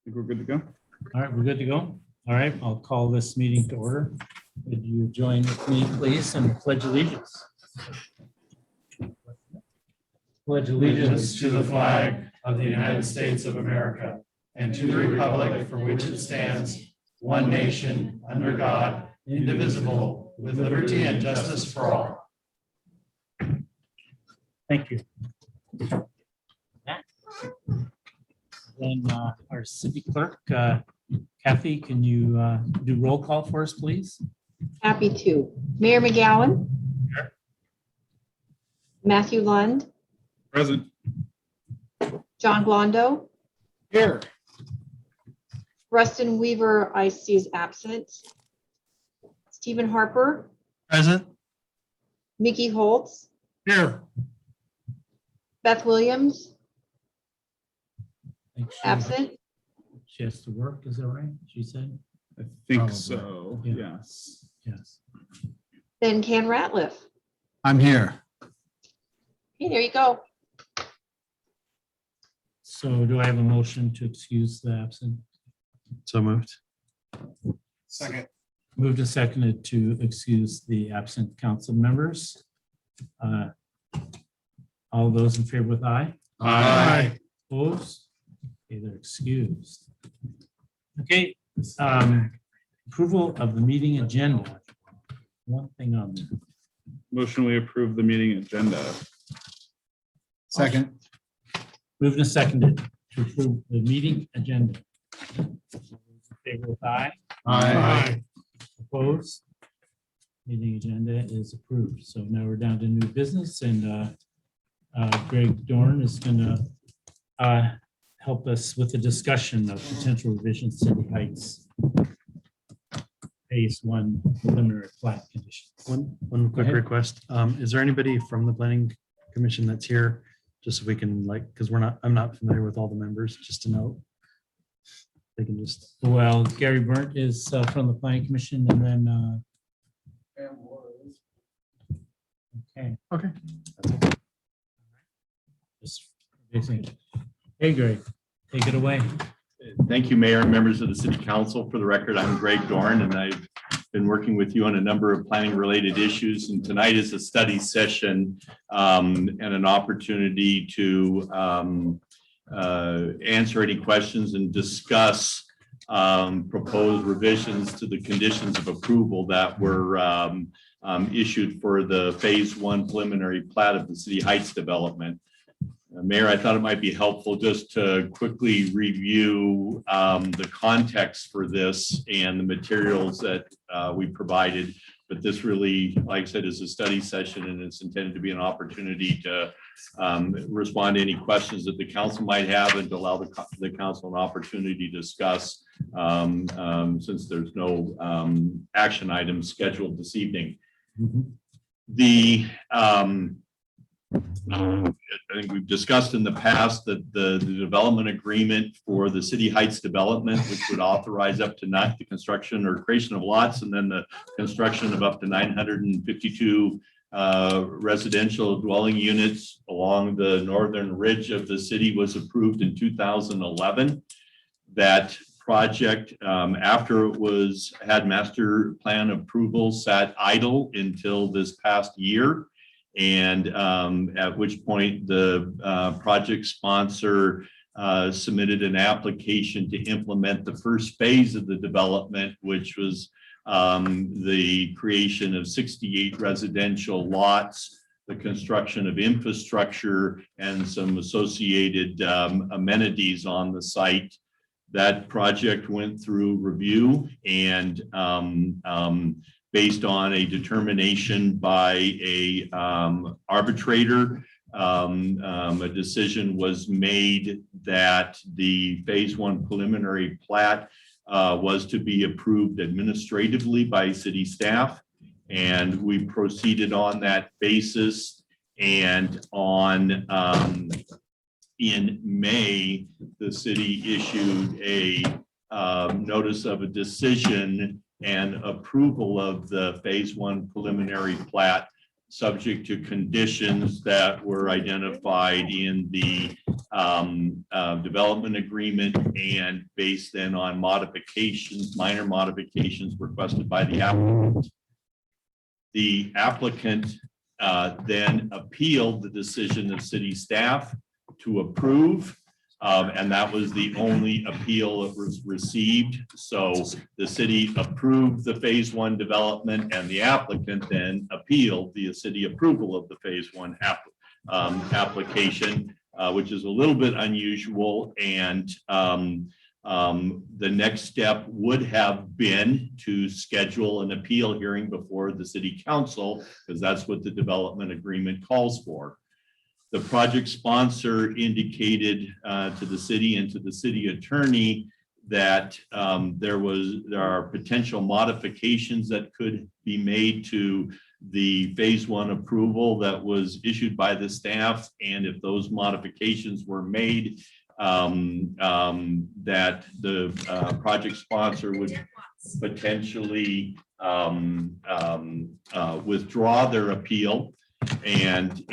think we're good to go. All right, we're good to go. All right, I'll call this meeting to order. Would you join with me, please, and pledge allegiance? Pledge Allegiance to the flag of the United States of America and to the republic for which it stands, one nation, under God, indivisible, with liberty and justice for all. Thank you. Then our city clerk, Kathy, can you do roll call for us, please? Happy to. Mayor McGowan. Here. Matthew Lund, Present. John Blondo, Here. Rustin Weaver, I see is absent. Stephen Harper, Present. Mickey Holtz, Here. Beth Williams, I think absent. She has to work, is that right? She said? I think Probably. so. Yeah. Yes. Yes. Then Ken Ratliff. I'm here. Okay, there you go. So do I have a motion to excuse the absent? So moved. Second. Moved and seconded to excuse the absent council members. All those in favor with aye? Aye. Opposed? Okay, they're excused. Okay, approval of the meeting agenda. One thing on there. Motion, we approve the meeting agenda. Second. Moved and seconded to approve the meeting agenda. All those in favor with aye? Aye. Opposed? Meeting agenda is approved. So now we're down to new business, and Greg Dorn is going to help us with the discussion of potential revisions to City Heights Phase 1 preliminary plat conditions. One quick ahead. request. Is there anybody from the planning commission that's here? Just so we can because I'm not familiar with all the members, just to know. They can just, Well, Gary Burnt is from the Planning Commission, and then okay. okay. Just amazing. Hey, Greg, take it away. Thank you, Mayor and members of the City Council. For the record, I'm Greg Dorn, and I've been working with you on a number of planning-related issues. And tonight is a study session and an opportunity to answer any questions and discuss proposed revisions to the conditions of approval that were issued for the Phase 1 preliminary plat of the City Heights development. Mayor, I thought it might be helpful just to quickly review the context for this and the materials that we provided. But this really, like I said, is a study session, and it's intended to be an opportunity to respond to any questions that the council might have and to allow the council an opportunity to discuss since there's no action items scheduled this evening. The I think we've discussed in the past that the development agreement for the City Heights development, which would authorize up to the construction or creation of lots, and then the construction of up to 952 residential dwelling units along the northern ridge of the city, was approved in 2011. That project, after it had master plan approval, sat idle until this past year. And at which point the project sponsor submitted an application to implement the first phase of the development, which was the creation of 68 residential lots, the construction of infrastructure, and some associated amenities on the site. That project went through review, and based on a determination by a arbitrator, a decision was made that the Phase 1 preliminary plat was to be approved administratively by city staff, and we proceeded on that basis. And in May, the city issued a notice of a decision and approval of the Phase 1 preliminary plat, subject to conditions that were identified in the development agreement and based then on modifications, minor modifications requested by the applicant. The applicant then appealed the decision of city staff to approve. And that was the only appeal that was received. So the city approved the phase 1 development and the applicant then appealed the city approval of the phase 1 application, which is a little bit unusual. And the next step would have been to schedule an appeal hearing before the city council, because that's what the development agreement calls for. The project sponsor indicated to the city and to the city attorney that there are potential modifications that could be made to the phase 1 approval that was issued by the staff. And if those modifications were made, that the project sponsor would potentially withdraw their appeal. And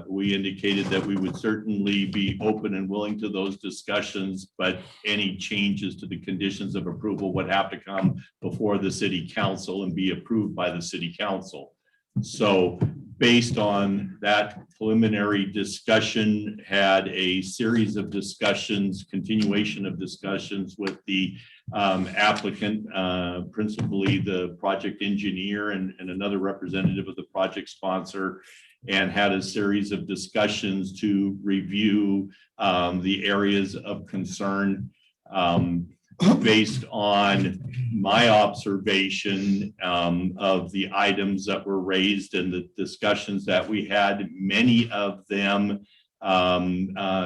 we indicated that we would certainly be open and willing to those discussions, but any changes to the conditions of approval would have to come before the city council and be approved by the city council. So based on that preliminary discussion, had a series of discussions, continuation of discussions with the applicant, principally the project engineer and another representative of the project sponsor, and had a series of discussions to review the areas of concern. Based on my observation of the items that were raised and the discussions that we had, many of them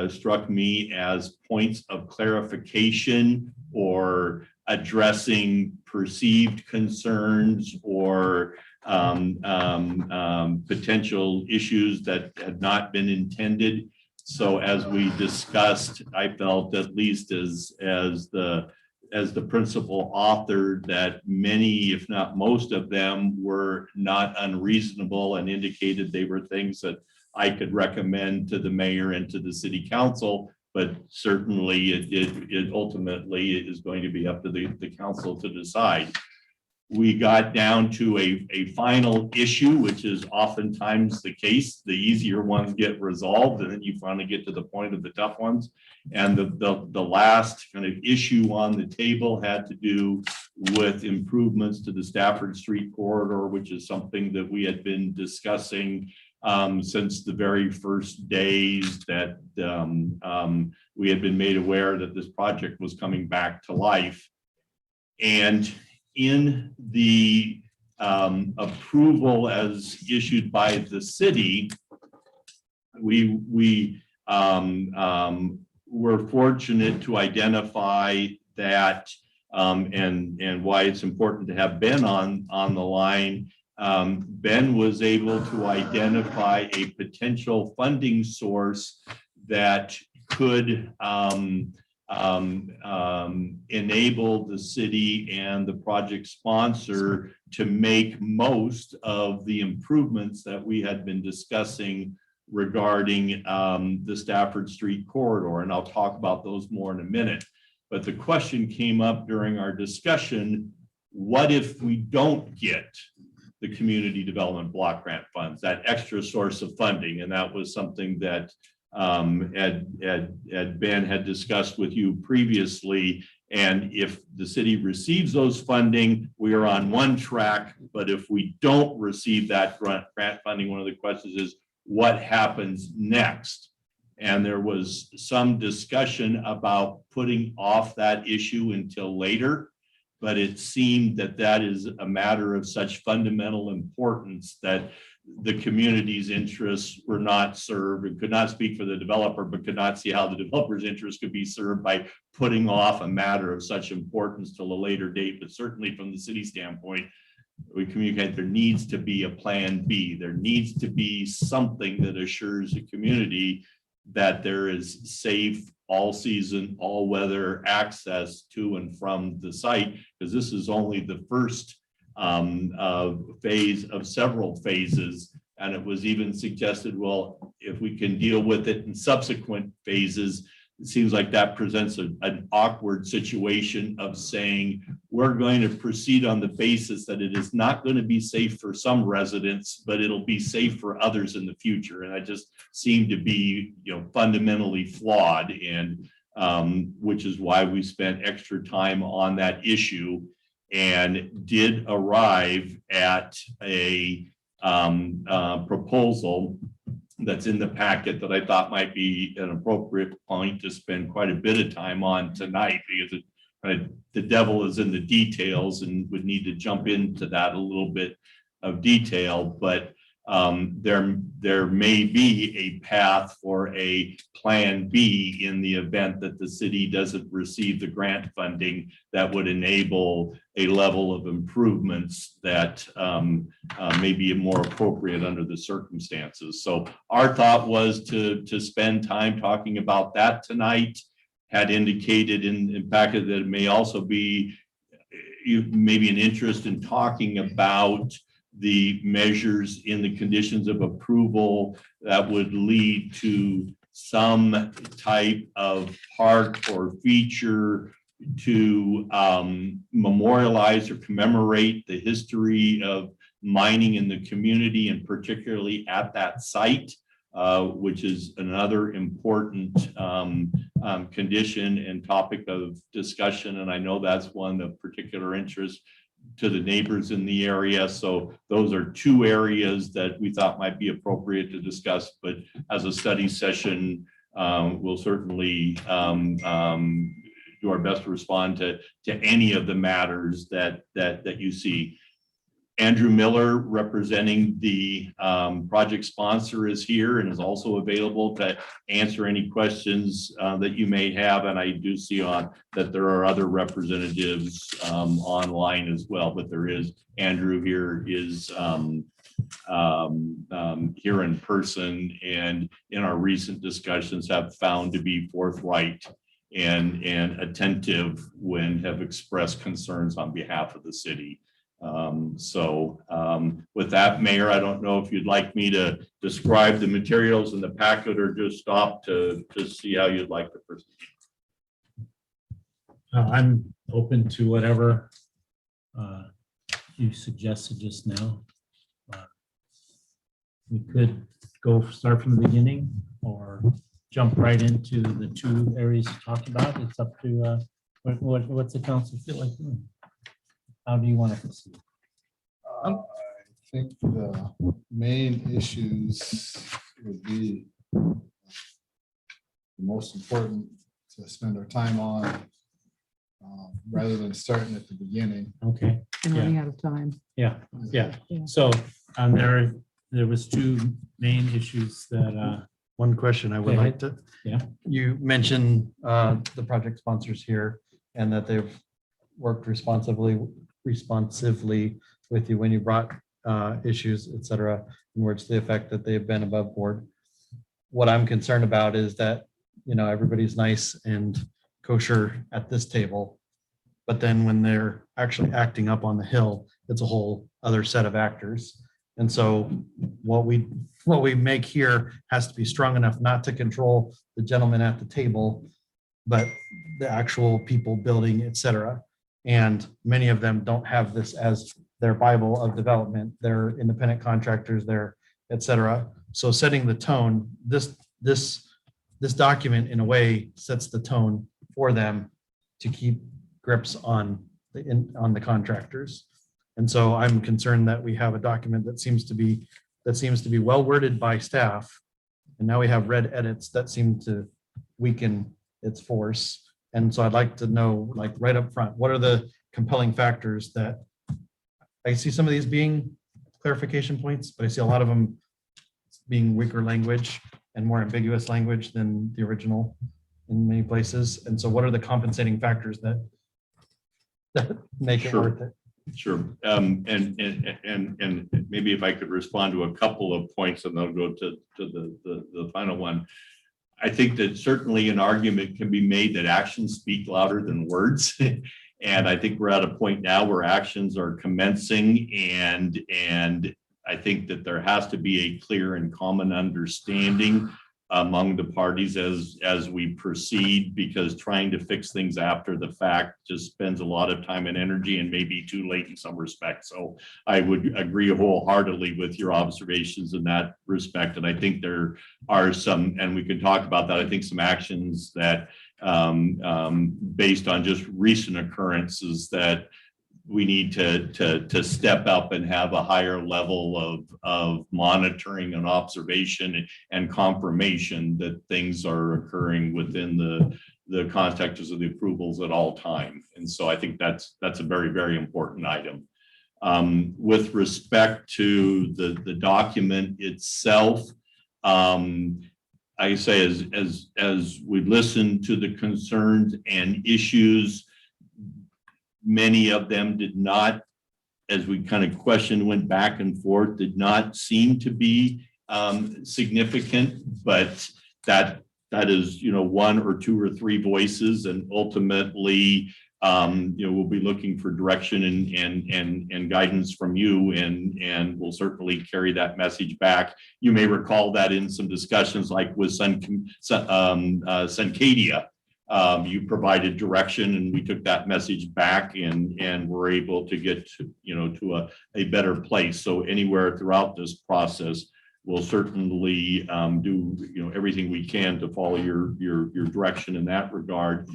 struck me as points of clarification or addressing perceived concerns or potential issues that had not been intended. So as we discussed, I felt, at least as the principal author, that many, if not most of them, were not unreasonable and indicated they were things that I could recommend to the mayor and to the city council. But certainly it ultimately is going to be up to the council to decide. We got down to a final issue, which is oftentimes the case. The easier ones get resolved, and then you finally get to the point of the tough ones. And the last kind of issue on the table had to do with improvements to the Stafford Street corridor, which is something that we had been discussing since the very first days that we had been made aware that this project was coming back to life. And in the approval as issued by the city, we were fortunate to identify that, and why it's important to have Ben on the line. Ben was able to identify a potential funding source that could enable the city and the project sponsor to make most of the improvements that we had been discussing regarding the Stafford Street corridor. And I'll talk about those more in a minute. But the question came up during our discussion: what if we don't get the community development block grant funds, that extra source of funding? And that was something that Ben had discussed with you previously. And if the city receives those funding, we are on one track. But if we don't receive that grant funding, one of the questions is, what happens next? And there was some discussion about putting off that issue until later, but it seemed that that is a matter of such fundamental importance that the community's interests were not served, and could not speak for the developer, but could not see how the developer's interests could be served by putting off a matter of such importance till a later date. But certainly from the city standpoint, we communicate there needs to be a plan B. There needs to be something that assures the community that there is safe, all season, all weather access to and from the site, because this is only the first phase of several phases And it was even suggested, well, if we can deal with it in subsequent phases, it seems like that presents an awkward situation of saying, we're going to proceed on the basis that it is not going to be safe for some residents, but it'll be safe for others in the future. And that just seemed to be, fundamentally flawed, and which is why we spent extra time on that issue and did arrive at a proposal that's in the packet that I thought might be an appropriate point to spend quite a bit of time on tonight, because the devil is in the details and would need to jump into that a little bit of detail. But there may be a path for a plan B in the event that the city doesn't receive the grant funding that would enable a level of improvements that may be more appropriate under the circumstances. So our thought was to spend time talking about that tonight. Had indicated in packet that it may also be maybe an interest in talking about the measures in the conditions of approval that would lead to some type of park or feature to memorialize or commemorate the history of mining in the community, and particularly at that site, which is another important condition and topic of discussion. And I know that's one of particular interest to the neighbors in the area. So those are two areas that we thought might be appropriate to discuss, but as a study session, we'll certainly do our best to respond to any of the matters that you see. Andrew Miller, representing the project sponsor, is here and is also available to answer any questions that you may have. And I do see that there are other representatives online as well, but there is Andrew here is here in person, and in our recent discussions have found to be forthright and attentive when have expressed concerns on behalf of the city. With that, Mayor, I don't know if you'd like me to describe the materials in the packet or just stop to see how you'd like to proceed. I'm open to whatever you suggested just now. We could start from the beginning or jump right into the two areas you talked about. It's up to what's the council feel like doing? How do you want to proceed? I think the main issues would be the most important to spend our time on, rather than starting at the beginning. Okay, And running out of time. yeah. So there was two main issues that One question I would Okay. like to. Yeah. You mentioned the project sponsors here and that they've worked responsively with you when you brought issues, et cetera, in words to the effect that they've been above board. What I'm concerned about is that, everybody's nice and kosher at this table, but then when they're actually acting up on the hill, it's a whole other set of actors. And so what we make here has to be strong enough not to control the gentleman at the table, but the actual people building, et cetera. And many of them don't have this as their Bible of development. They're independent contractors, they're et cetera. So setting the tone, this document in a way sets the tone for them to keep grips on the contractors. And so I'm concerned that we have a document that seems to be well worded by staff. And now we have red edits that seem to weaken its force. And so I'd like to know, like right up front, what are the compelling factors that I see some of these being clarification points, but I see a lot of them being weaker language and more ambiguous language than the original in many places. And so what are the compensating factors that make it Sure. worth it? Sure. And maybe if I could respond to a couple of points and then I'll go to the final one. I think that certainly an argument can be made that actions speak louder than words. And I think we're at a point now where actions are commencing and I think that there has to be a clear and common understanding among the parties as we proceed, because trying to fix things after the fact just spends a lot of time and energy and may be too late in some respects. So I would agree wholeheartedly with your observations in that respect. And I think there are some, and we can talk about that, I think some actions that based on just recent occurrences that we need to step up and have a higher level of monitoring and observation and confirmation that things are occurring within the context of the approvals at all time. And so I think that's a very, very important item. With respect to the document itself, I say as we listen to the concerns and issues, many of them did not, as we kind of questioned, went back and forth, did not seem to be significant, but that is, one or two or three voices, and ultimately, we'll be looking for direction and guidance from you, and we'll certainly carry that message back. You may recall that in some discussions like with Suncadia, you provided direction, and we took that message back and were able to get to a better place. So anywhere throughout this process, we'll certainly do everything we can to follow your direction in that regard.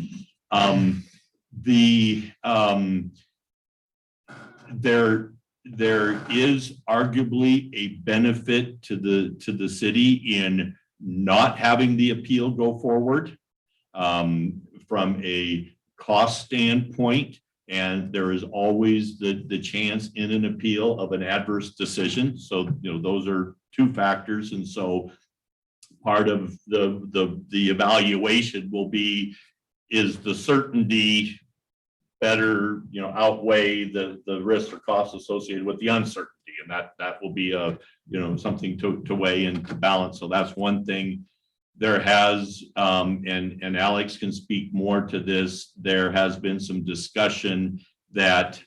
There is arguably a benefit to the city in not having the appeal go forward. From a cost standpoint, and there is always the chance in an appeal of an adverse decision. So, those are two factors. And so part of the evaluation will be, is the certainty better, outweigh the risks or costs associated with the uncertainty? And that will be something to weigh and to balance. So that's one thing. There has, and Alex can speak more to this, there has been some discussion that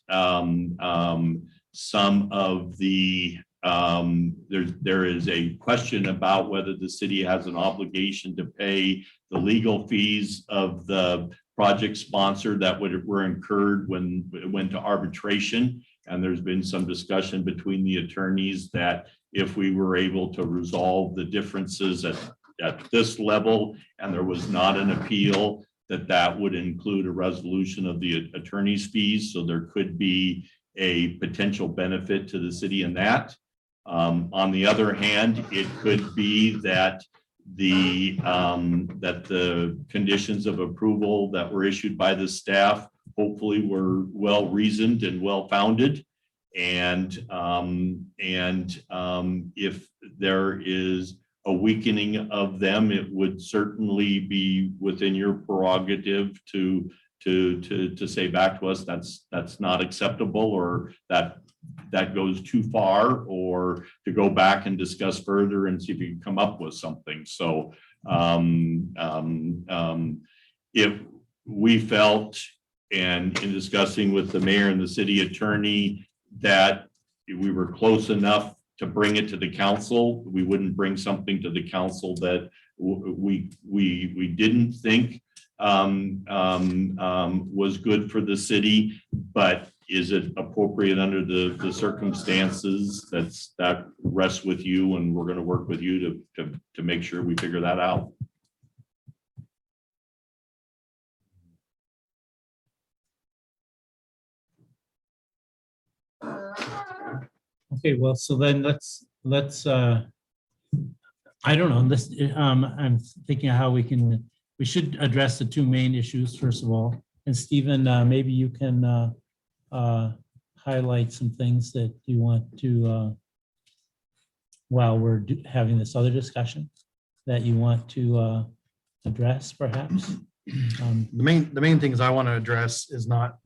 some of the, there is a question about whether the city has an obligation to pay the legal fees of the project sponsor that were incurred when it went to arbitration. And there's been some discussion between the attorneys that if we were able to resolve the differences at this level, and there was not an appeal, that would include a resolution of the attorney's fees. So there could be a potential benefit to the city in that. On the other hand, it could be that the conditions of approval that were issued by the staff hopefully were well reasoned and well founded. And if there is a weakening of them, it would certainly be within your prerogative to say back to us that's not acceptable, or that goes too far, or to go back and discuss further and see if you can come up with something. So if we felt, and in discussing with the mayor and the city attorney, that we were close enough to bring it to the council, we wouldn't bring something to the council that we didn't think was good for the city, but is it appropriate under the circumstances? That rests with you, and we're going to work with you to make sure we figure that out. Okay, well, so then let's I don't know, this, I'm thinking of how we should address the two main issues, first of all. And Stephen, maybe you can highlight some things that you want to, while we're having this other discussion, that you want to address, perhaps. The main things I want to address is not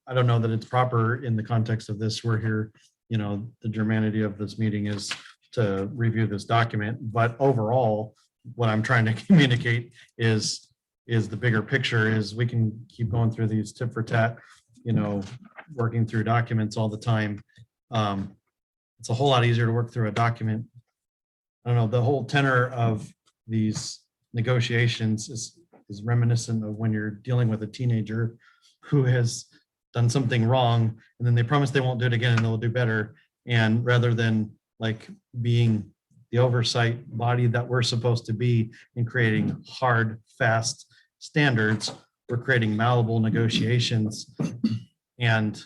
I don't know that it's proper in the context of this. We're here, the germanity of this meeting is to review this document, but overall, what I'm trying to communicate is the bigger picture is we can keep going through these tit for tat, working through documents all the time. it's a whole lot easier to work through a document. I don't know, the whole tenor of these negotiations is reminiscent of when you're dealing with a teenager who has done something wrong, and then they promise they won't do it again and they'll do better. And rather than like being the oversight body that we're supposed to be in creating hard, fast standards, we're creating malleable negotiations. And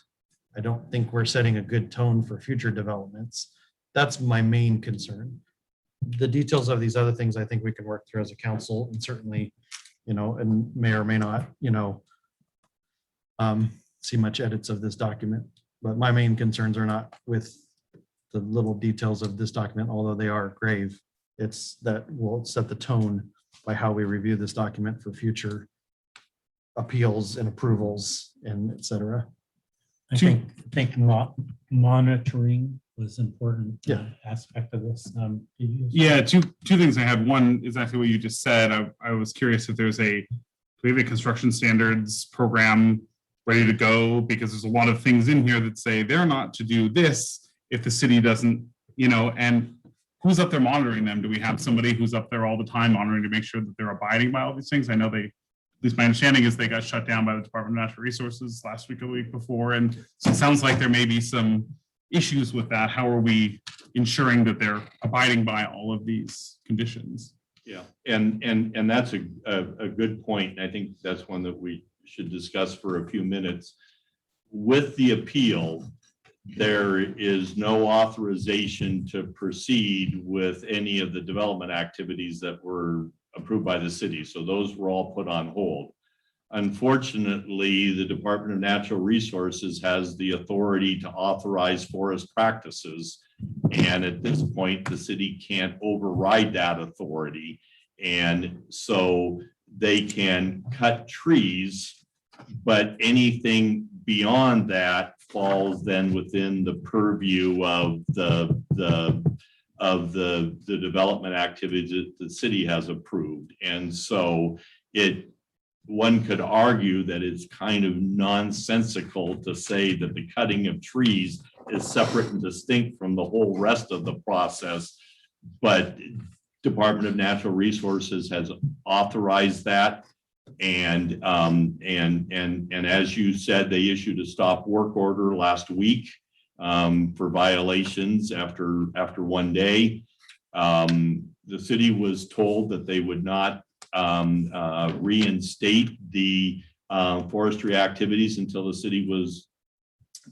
I don't think we're setting a good tone for future developments. That's my main concern. The details of these other things, I think we can work through as a council, and certainly, and may or may not, see much edits of this document. But my main concerns are not with the little details of this document, although they are grave. It's that will set the tone by how we review this document for future appeals and approvals and et cetera. I think monitoring was important aspect of this. Yeah, two things I had. One, exactly what you just said. I was curious if there's do we have a construction standards program ready to go? Because there's a lot of things in here that say they're not to do this if the city doesn't, and who's up there monitoring them? Do we have somebody who's up there all the time monitoring to make sure that they're abiding by all these things? I know at least my understanding is they got shut down by the Department of Natural Resources last week or the week before. And so it sounds like there may be some issues with that. How are we ensuring that they're abiding by all of these conditions? Yeah, and that's a good point. I think that's one that we should discuss for a few minutes. With the appeal, there is no authorization to proceed with any of the development activities that were approved by the city. So those were all put on hold. Unfortunately, the Department of Natural Resources has the authority to authorize forest practices. And at this point, the city can't override that authority. And so they can cut trees, but anything beyond that falls then within the purview of the development activities that the city has approved. And so one could argue that it's kind of nonsensical to say that the cutting of trees is separate and distinct from the whole rest of the process. But Department of Natural Resources has authorized that. And as you said, they issued a stop work order last week for violations after one day. The city was told that they would not reinstate the forestry activities until the city was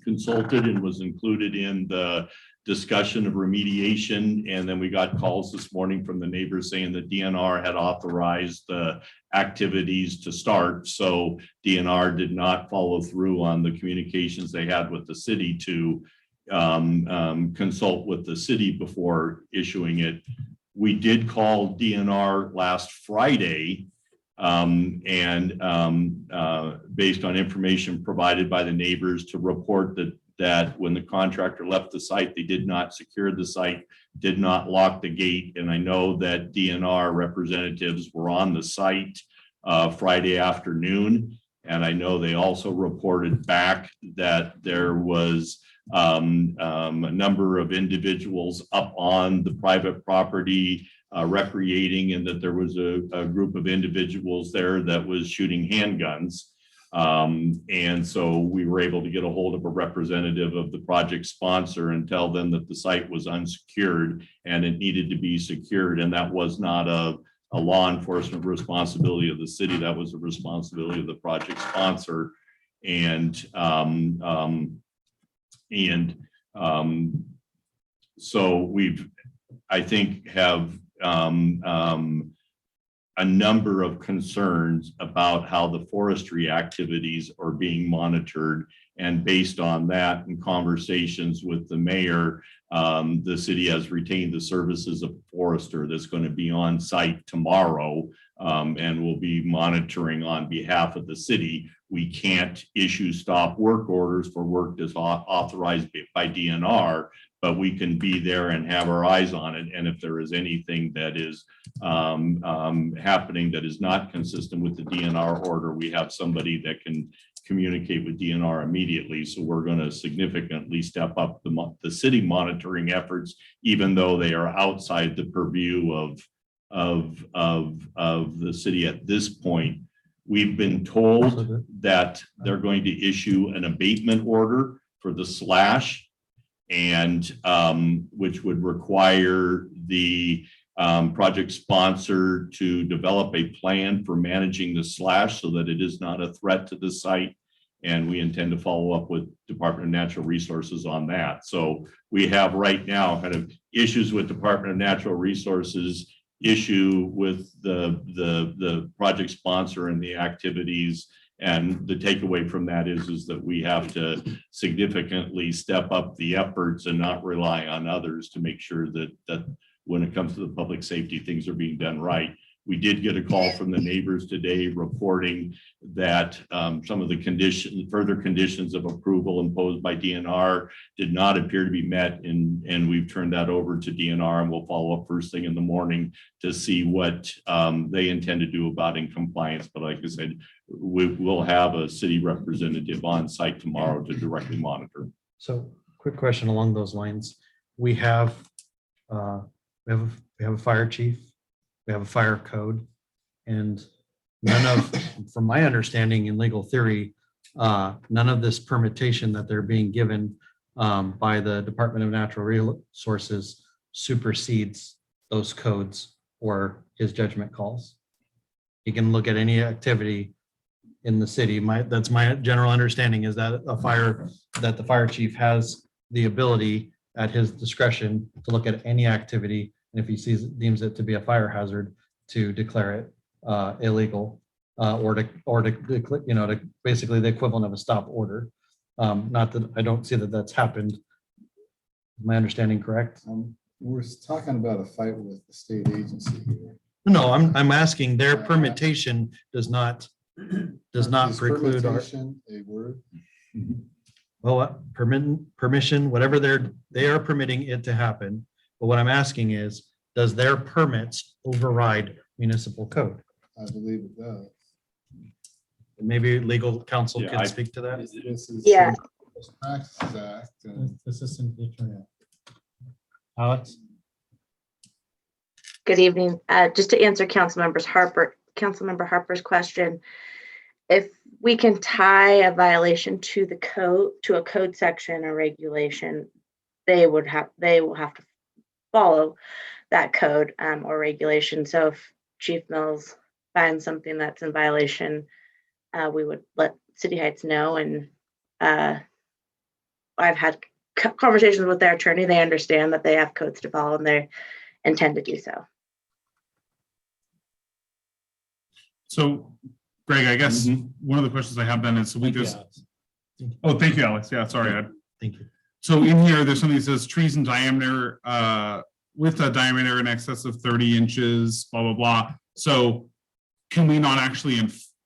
consulted and was included in the discussion of remediation. And then we got calls this morning from the neighbors saying that DNR had authorized the activities to start. So DNR did not follow through on the communications they had with the city to consult with the city before issuing it. We did call DNR last Friday based on information provided by the neighbors to report that when the contractor left the site, they did not secure the site, did not lock the gate. And I know that DNR representatives were on the site Friday afternoon. And I know they also reported back that there was a number of individuals up on the private property recreating, and that there was a group of individuals there that was shooting handguns. And so we were able to get a hold of a representative of the project sponsor and tell them that the site was unsecured and it needed to be secured. And that was not a law enforcement responsibility of the city. That was a responsibility of the project sponsor. So we've, I think, have a number of concerns about how the forestry activities are being monitored. And based on that and conversations with the mayor, the city has retained the services of a forester that's going to be on site tomorrow and will be monitoring on behalf of the city. We can't issue stop work orders for work that's authorized by DNR, but we can be there and have our eyes on it. And if there is anything that is happening that is not consistent with the DNR order, we have somebody that can communicate with DNR immediately. So we're going to significantly step up the city monitoring monitoring efforts, even though they are outside the purview of the city at this point. We've been told that they're going to issue an abatement order for the slash, and which would require the project sponsor to develop a plan for managing the slash so that it is not a threat to the site. And we intend to follow up with Department of Natural Resources on that. So we have right now kind of issues with Department of Natural Resources, issue with the project sponsor and the activities. And the takeaway from that is that we have to significantly step up the efforts and not rely on others to make sure that when it comes to the public safety, things are being done right. We did get a call from the neighbors today reporting that some of the further conditions of approval imposed by DNR did not appear to be met, and we've turned that over to DNR, and we'll follow up first thing in the morning to see what they intend to do about in compliance. But like I said, we will have a city representative on site tomorrow to directly monitor. So quick question along those lines. We have a fire chief, we have a fire code, and none of, from my understanding in legal theory, none of this permittation that they're being given by the Department of Natural Resources supersedes those codes or his judgment calls. He can look at any activity in the city. That's my general understanding, is that the fire chief has the ability at his discretion to look at any activity, and if he deems it to be a fire hazard, to declare it illegal, or to basically the equivalent of a stop order. Not that I don't see that that's happened. Is my understanding correct? We're talking about a fight with the state agency here. No, I'm asking, their permittation does not Is preclude our, permutation a word? well, permission, whatever they are permitting it to happen. But what I'm asking is, does their permits override municipal code? I believe it does. Maybe legal counsel Yeah, can speak to that. This is Yeah. Best Practices Act, and Assistant Attorney. Alex? Good evening. Just to answer Councilmember Harper's question, if we can tie a violation to the code, to a code section or regulation, they will have to follow that code or regulation. So if Chief Mills finds something that's in violation, we would let City Heights know. And I've had conversations with their attorney. They understand that they have codes to follow, and they intend to do so. So, Greg, I guess one of the questions I have then is, so we Thank you, just, Alex. oh, thank you, Alex. Yeah, sorry. Thank you. So in here, there's something that says trees in diameter, with a diameter in excess of 30 inches, blah, blah, blah. So can we not actually,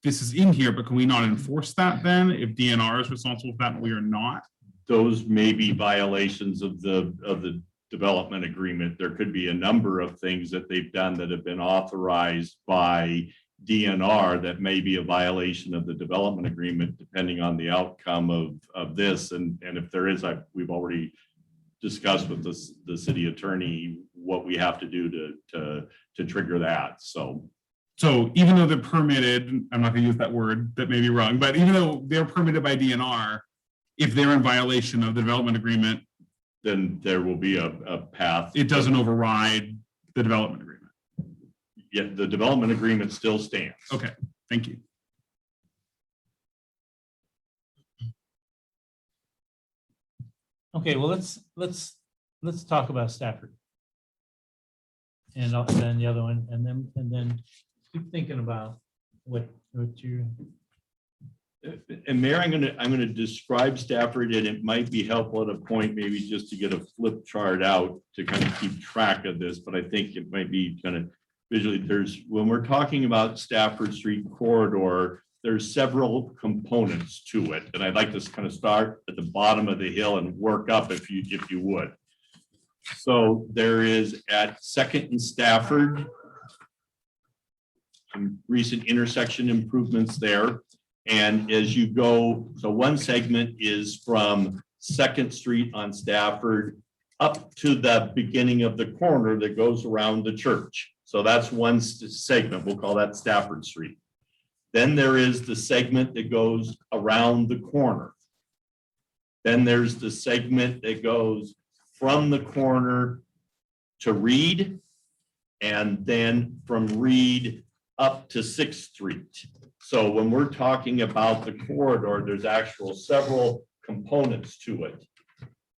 this is in here, but can we not enforce that then if DNR is responsible for that and we are not? Those may be violations of the development agreement. There could be a number of things that they've done that have been authorized by DNR that may be a violation of the development agreement, depending on the outcome of this. And if there is, we've already discussed with the city attorney what we have to do to trigger that. So even though they're permitted, I'm not gonna use that word, that may be wrong, but even though they're permitted by DNR, if they're in violation of the development agreement, then there will be a path. it doesn't override the development agreement. Yet the development agreement still stands. Okay, thank you. Okay, well, let's talk about Stafford. And then the other one, and then keep thinking about what you. And Mayor, I'm gonna describe Stafford, and it might be helpful at a point, maybe just to get a flip chart out to kind of keep track of this, but I think it might be kind of visually, when we're talking about Stafford Street corridor, there's several components to it. And I'd like to kind of start at the bottom of the hill and work up if you would. So there is at 2nd and Stafford, some recent intersection improvements there. And as you go, so one segment is from 2nd Street on Stafford up to the beginning of the corner that goes around the church. So that's one segment. We'll call that Stafford Street. Then there is the segment that goes around the corner. Then there's the segment that goes from the corner to Reed, and then from Reed up to 6th Street. So when we're talking about the corridor, there's actual several components to it.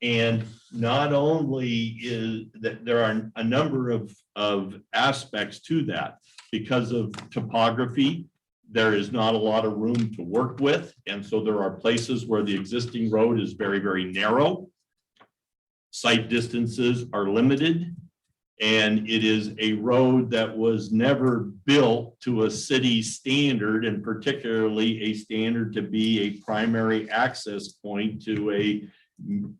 And not only is that there are a number of aspects to that. Because of topography, there is not a lot of room to work with. And so there are places where the existing road is very, very narrow. Sight distances are limited. And it is a road that was never built to a city standard, and particularly a standard to be a primary access point to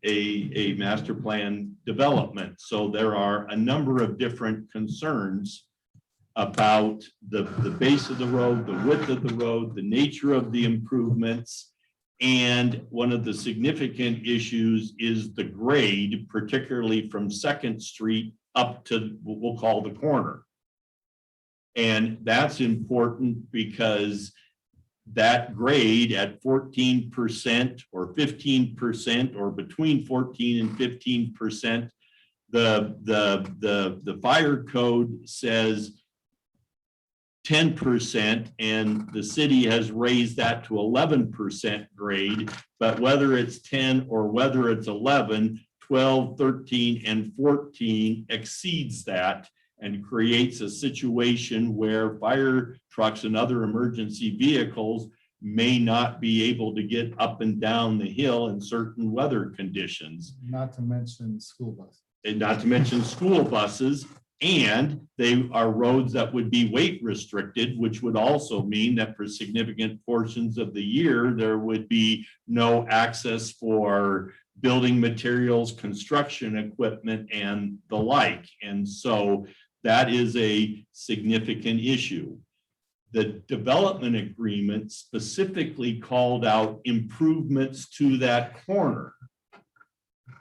a master plan development. So there are a number of different concerns about the base of the road, the width of the road, the nature of the improvements. And one of the significant issues is the grade, particularly from 2nd Street up to what we'll call the corner. And that's important because that grade at 14% or 15% or between 14 and 15%, the fire code says 10%, and the city has raised that to 11% grade. But whether it's 10 or whether it's 11, 12, 13, and 14 exceeds that and creates a situation where fire trucks and other emergency vehicles may not be able to get up and down the hill in certain weather conditions. Not to mention school buses. And not to mention school buses, and they are roads that would be weight restricted, which would also mean that for significant portions of the year, there would be no access for building materials, construction equipment, and the like. And so that is a significant issue. The development agreement specifically called out improvements to that corner.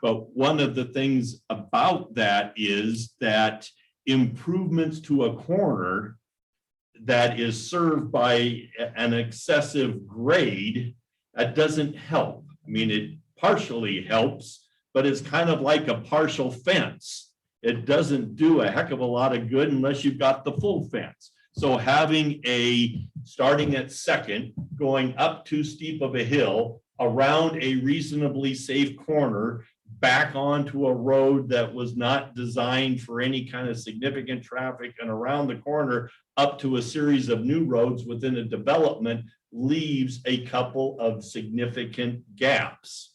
But one of the things about that is that improvements to a corner that is served by an excessive grade, that doesn't help. I mean, it partially helps, but it's kind of like a partial fence. It doesn't do a heck of a lot of good unless you've got the full fence. So having starting at 2nd, going up too steep of a hill, around a reasonably safe corner, back onto a road that was not designed for any kind of significant traffic, and around the corner up to a series of new roads within a development leaves a couple of significant gaps.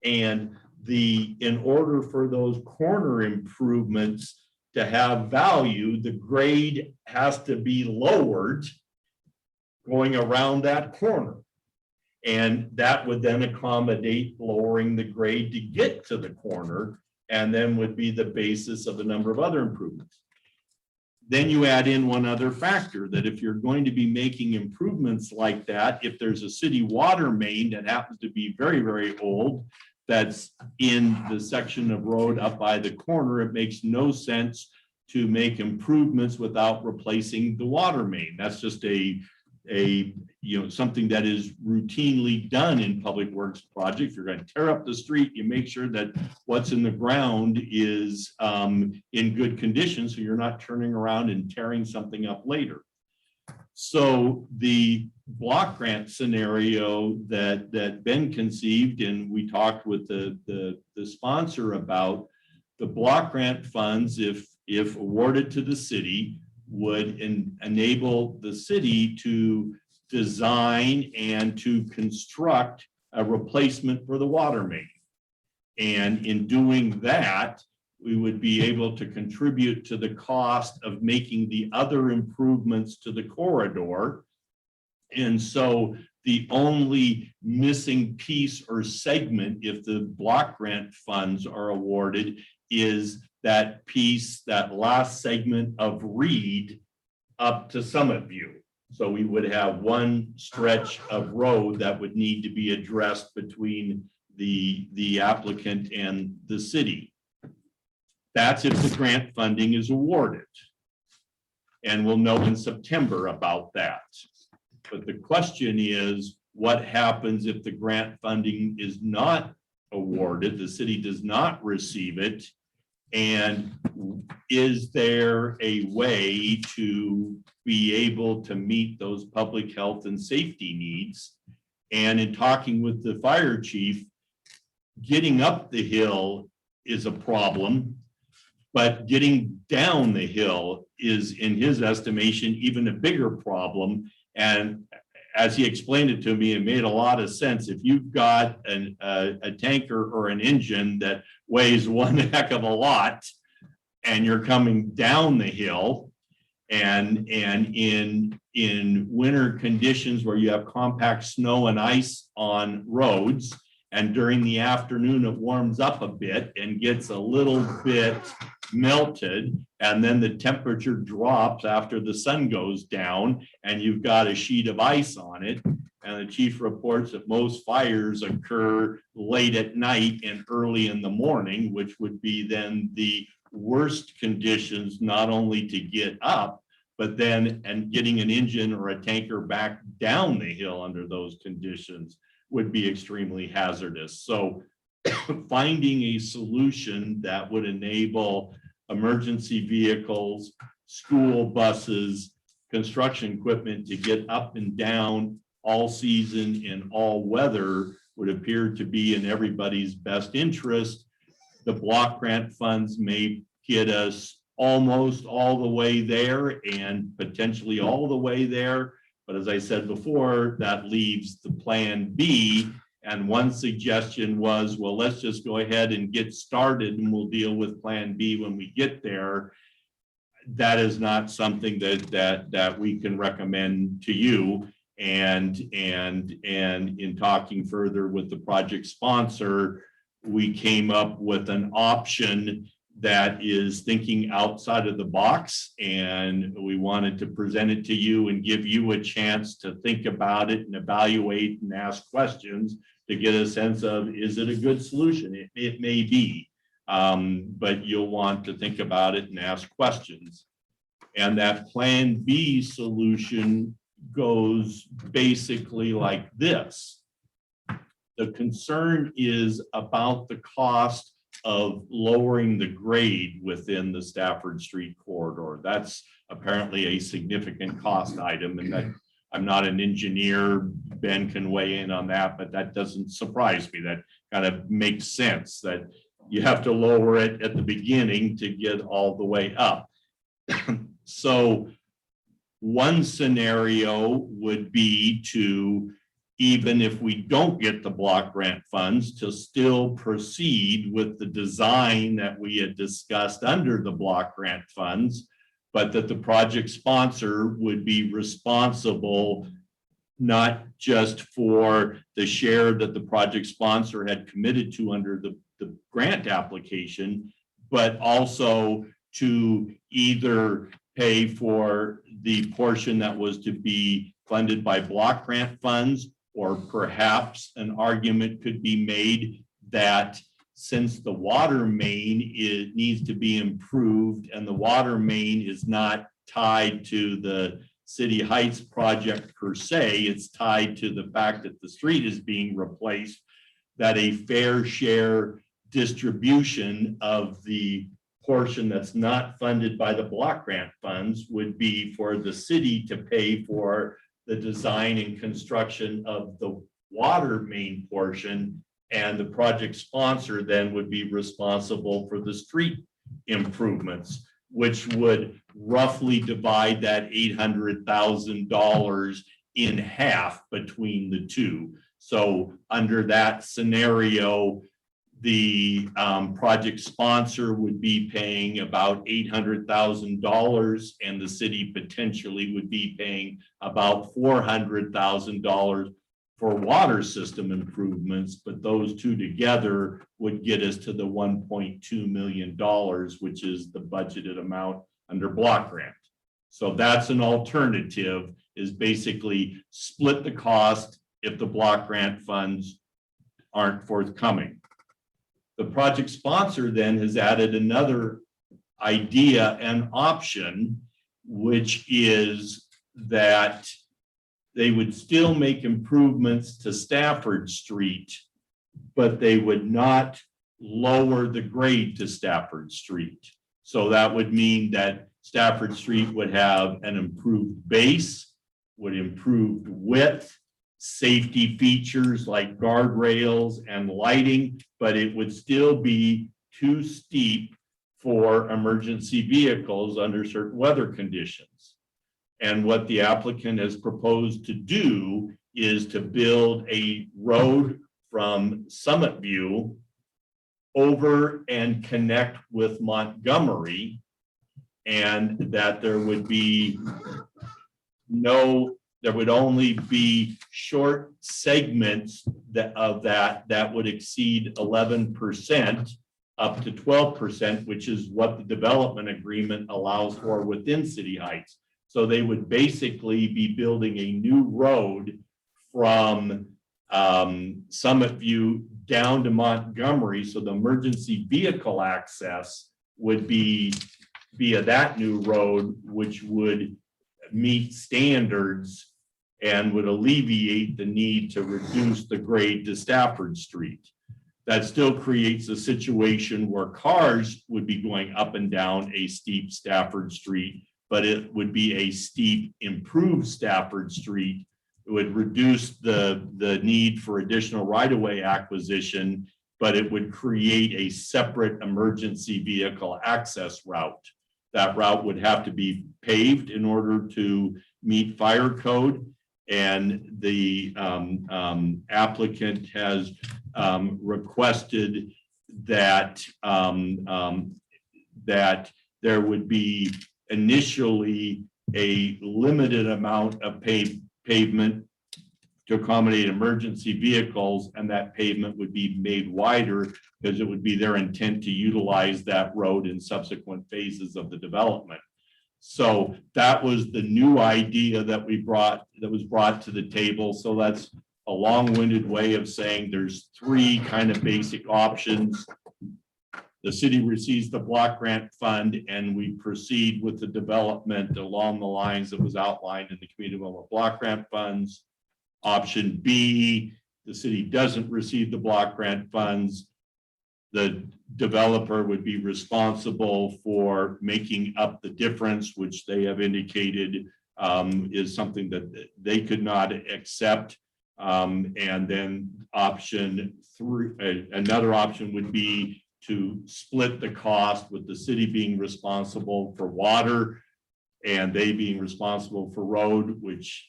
And in order for those corner improvements to have value, the grade has to be lowered going around that corner. And that would then accommodate lowering the grade to get to the corner, and then would be the basis of a number of other improvements. Then you add in one other factor, that if you're going to be making improvements like that, if there's a city water main that happens to be very, very old, that's in the section of road up by the corner, it makes no sense to make improvements without replacing the water main. That's just something that is routinely done in public works projects. If you're going to tear up the street, you make sure that what's in the ground is in good condition, so you're not turning around and tearing something up later. So the block grant scenario that Ben conceived, and we talked with the sponsor about, the block grant funds, if awarded to the city, would enable the city to design and to construct a replacement for the water main. And in doing that, we would be able to contribute to the cost of making the other improvements to the corridor. And so the only missing piece or segment, if the block grant funds are awarded, is that piece, that last segment of Reed up to Summit View. So we would have one stretch of road that would need to be addressed between the applicant and the city. That's if the grant funding is awarded. And we'll know in September about that. But the question is, what happens if the grant funding is not awarded, the city does not receive it? And is there a way to be able to meet those public health and safety needs? And in talking with the fire chief, getting up the hill is a problem, but getting down the hill is, in his estimation, even a bigger problem. And as he explained it to me, it made a lot of sense. If you've got a tanker or an engine that weighs one heck of a lot, and you're coming down the hill, and in winter conditions where you have compact snow and ice on roads, and during the afternoon it warms up a bit and gets a little bit melted, and then the temperature drops after the sun goes down and you've got a sheet of ice on it. And the chief reports that most fires occur late at night and early in the morning, which would be then the worst conditions, not only to get up, but then and getting an engine or a tanker back down the hill under those conditions would be extremely hazardous. So finding a solution that would enable emergency vehicles, school buses, construction equipment to get up and down all season in all weather would appear to be in everybody's best interest. The block grant funds may get us almost all the way there and potentially all the way there. But as I said before, that leaves the plan B. And one suggestion was, well, let's just go ahead and get started and we'll deal with plan B when we get there. That is not something that we can recommend to you. And in talking further with the project sponsor, we came up with an option that is thinking outside of the box, and we wanted to present it to you and give you a chance to think about it and evaluate and ask questions to get a sense of, is it a good solution? It may be, but you'll want to think about it and ask questions. And that plan B solution goes basically like this. The concern is about the cost of lowering the grade within the Stafford Street corridor. That's apparently a significant cost item, and that I'm not an engineer. Ben can weigh in on that, but that doesn't surprise me. That kind of makes sense that you have to lower it at the beginning to get all the way up. So one scenario would be to, even if we don't get the block grant funds, to still proceed with the design that we had discussed under the block grant funds, but that the project sponsor would be responsible not just for the share that the project sponsor had committed to under the grant application, but also to either pay for the portion that was to be funded by block grant funds, or perhaps an argument could be made that since the water main needs to be improved and the water main is not tied to the City Heights project per se, it's tied to the fact that the street is being replaced, that a fair share distribution of the portion that's not funded by the block grant funds would be for the city to pay for the design and construction of the water main portion, and the project sponsor then would be responsible for the street improvements, which would roughly divide that $800,000 in half between the two. So under that scenario, the project sponsor would be paying about $800,000, and the city potentially would be paying about $400,000 for water system improvements. But those two together would get us to the $1.2 million, which is the budgeted amount under block grant. So that's an alternative, is basically split the cost if the block grant funds aren't forthcoming. The project sponsor then has added another idea and option, which is that they would still make improvements to Stafford Street, but they would not lower the grade to Stafford Street. So that would mean that Stafford Street would have an improved base, would improved width, safety features like guardrails and lighting, but it would still be too steep for emergency vehicles under certain weather conditions. And what the applicant has proposed to do is to build a road from Summit View over and connect with Montgomery, and that there would be there would only be short segments that would exceed 11% up to 12%, which is what the development agreement allows for within City Heights. So they would basically be building a new road from Summit View down to Montgomery. So the emergency vehicle access would be via that new road, which would meet standards and would alleviate the need to reduce the grade to Stafford Street. That still creates a situation where cars would be going up and down a steep Stafford Street, but it would be a steep, improved Stafford Street. It would reduce the need for additional right-of-way acquisition, but it would create a separate emergency vehicle access route. That route would have to be paved in order to meet fire code. And the applicant has requested that that there would be initially a limited amount of pavement to accommodate emergency vehicles, and that pavement would be made wider because it would be their intent to utilize that road in subsequent phases of the development. So that was the new idea that was brought to the table. So that's a long-winded way of saying there's three kind of basic options. The city receives the block grant fund and we proceed with the development along the lines that was outlined in the community development block grant funds. Option B, the city doesn't receive the block grant funds. The developer would be responsible for making up the difference, which they have indicated is something that they could not accept. And then option three, another option would be to split the cost, with the city being responsible for water and they being responsible for road, which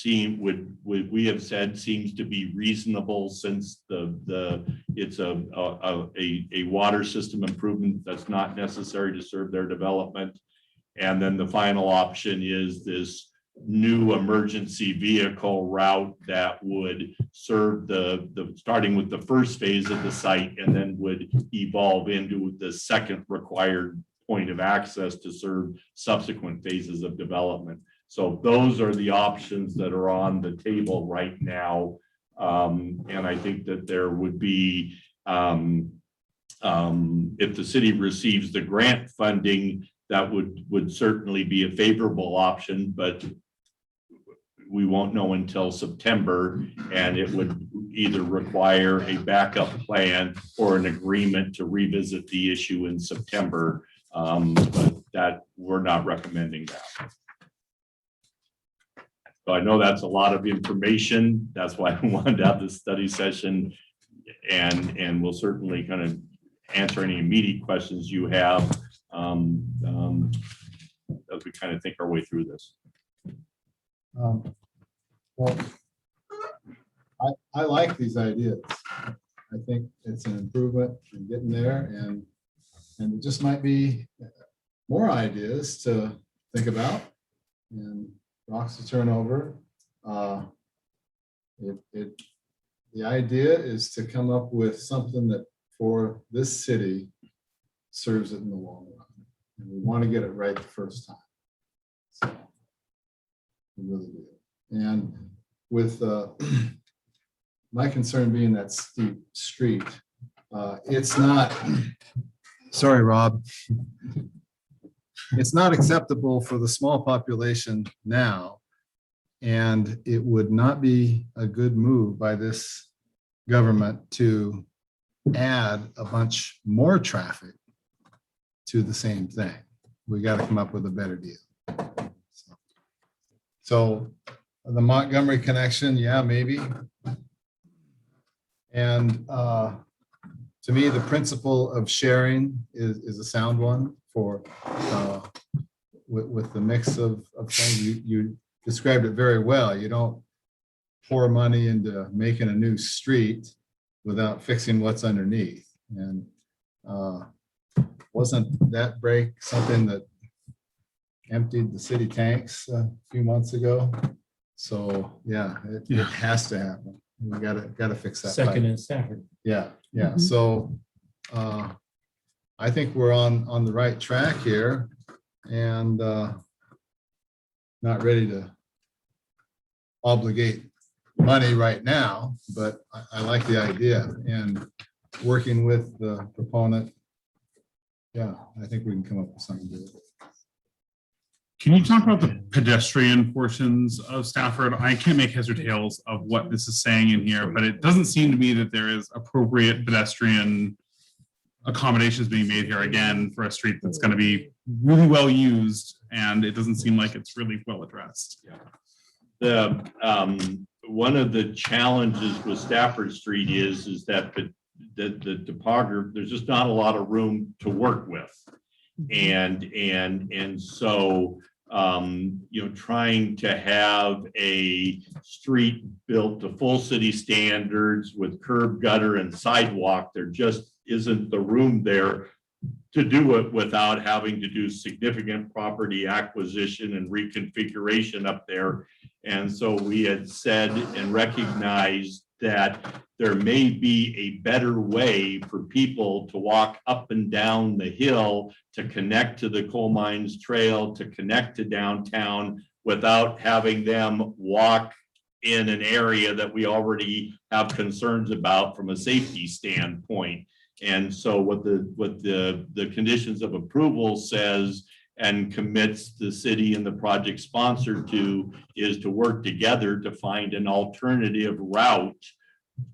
we have said seems to be reasonable, since it's a water system improvement that's not necessary to serve their development. And then the final option is this new emergency vehicle route that would serve starting with the first phase of the site and then would evolve into the second required point of access to serve subsequent phases of development. So those are the options that are on the table right now. And I think that there would be, if the city receives the grant funding, that would certainly be a favorable option, but we won't know until September, and it would either require a backup plan or an agreement to revisit the issue in September. But that we're not recommending that. So I know that's a lot of information. That's why I wanted to have this study session, and we'll certainly kind of answer any immediate questions you have as we kind of think our way through this. Well, I like these ideas. I think it's an improvement in getting there, and it just might be more ideas to think about and rocks to turn over. The idea is to come up with something that for this city serves it in the long run. And we want to get it right the first time. So we really do. And with my concern being that steep street, it's not Sorry, Rob. It's not acceptable for the small population now. And it would not be a good move by this government to add a bunch more traffic to the same thing. We got to come up with a better deal. So the Montgomery connection, yeah, maybe. And to me, the principle of sharing is a sound one for with the mix of things. You described it very well. You don't pour money into making a new street without fixing what's underneath. And wasn't that break something that emptied the city tanks a few months ago? So yeah, it has to happen. We gotta fix that. Second pipe. in Stafford. Yeah, yeah. So I think we're on the right track here and not ready to obligate money right now, but I like the idea and working with the proponent. Yeah, I think we can come up with something good. Can you talk about the pedestrian portions of Stafford? I can't make heads or tails of what this is saying in here, but it doesn't seem to me that there is appropriate pedestrian accommodations being made here again for a street that's going to be really well used, and it doesn't seem like it's really well addressed. One of the challenges with Stafford Street is that the topography, there's just not a lot of room to work with. And so, trying to have a street built to full city standards with curb, gutter, and sidewalk, there just isn't the room there to do it without having to do significant property acquisition and reconfiguration up there. And so we had said and recognized that there may be a better way for people to walk up and down the hill to connect to the coal mines trail, to connect to downtown without having them walk in an area that we already have concerns about from a safety standpoint. And so what the conditions of approval says and commits the city and the project sponsor to is to work together to find an alternative route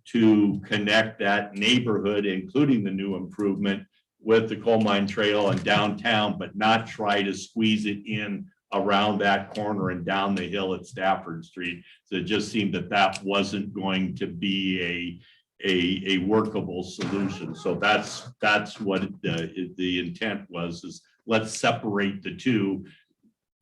to connect that neighborhood, including the new improvement, with the coal mine trail and downtown, but not try to squeeze it in around that corner and down the hill at Stafford Street. So it just seemed that wasn't going to be a workable solution. So that's what the intent was, is let's separate the two,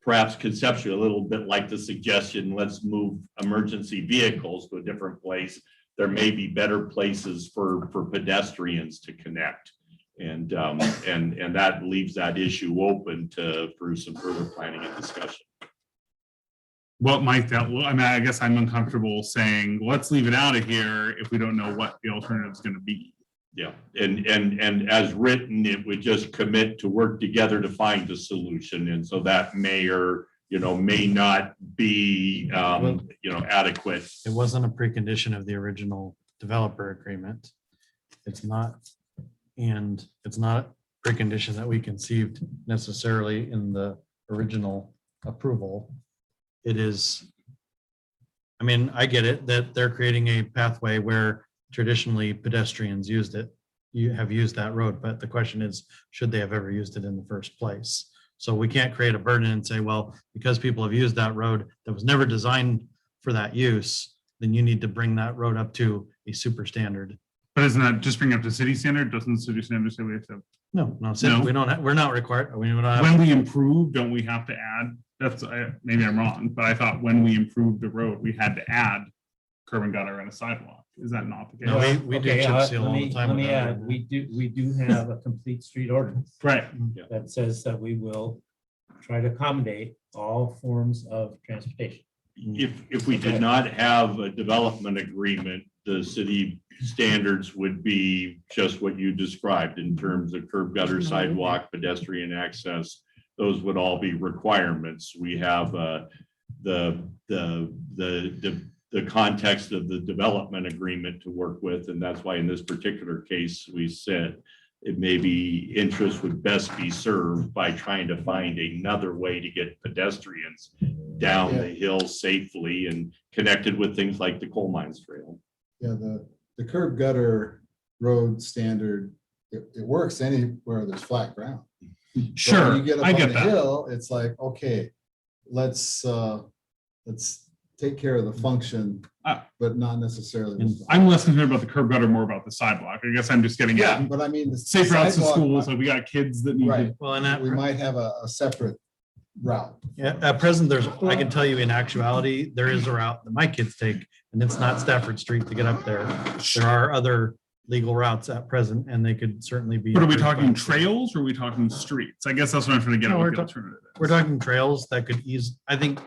perhaps conceptually a little bit like the suggestion, let's move emergency vehicles to a different place. There may be better places for pedestrians to connect. And that leaves that issue open for some further planning and discussion. What might that look? I mean, I guess I'm uncomfortable saying, let's leave it out of here if we don't know what the alternative is going to be. Yeah, and as written, it would just commit to work together to find a solution. And so that may or, may not be, adequate. It wasn't a precondition of the original developer agreement. It's not, and it's not a precondition that we conceived necessarily in the original approval. It is, I mean, I get it that they're creating a pathway where traditionally pedestrians used it. You have used that road, but the question is, should they have ever used it in the first place? So we can't create a burden and say, well, because people have used that road that was never designed for that use, then you need to bring that road up to a super standard. But isn't that just bring up to city standard? Doesn't the city standard say we have to? No, No. we don't, we're not required. We don't have. When we improve, don't we have to add? That's maybe I'm wrong, but I thought when we improved the road, we had to add curb and gutter and a sidewalk. Is that not the case? No, we do Okay, chip seal let all me- the time. Let me with that. add, we do have a complete street ordinance Right. that says that we will try to accommodate all forms of transportation. If we did not have a development agreement, the city standards would be just what you described in terms of curb, gutter, sidewalk, pedestrian access. Those would all be requirements. We have the context of the development agreement to work with, and that's why in this particular case we said it may be interest would best be served by trying to find another way to get pedestrians down the hill safely and connected with things like the coal mines trail. Yeah, the curb gutter road standard, it works anywhere there's flat ground. But when Sure, you get up I on get the that. hill, it's like, okay, let's take care of the function, but not necessarily. the- I'm less concerned about the curb gutter, more about the sidewalk. I guess I'm just getting Yeah, at but I mean. the safe routes to sidewalk schools. might- Like we got kids that need to. Right, Well, and that, we might have a separate route. yeah, at present, I can tell you in actuality, there is a route that my kids take, and it's not Stafford Street to get up there. There are other legal routes at present, and they could certainly be. But are we approved by talking the state. trails or are we talking streets? I guess that's what I'm trying to get No, at. we're What the ta- alternative is. We're talking trails that could I think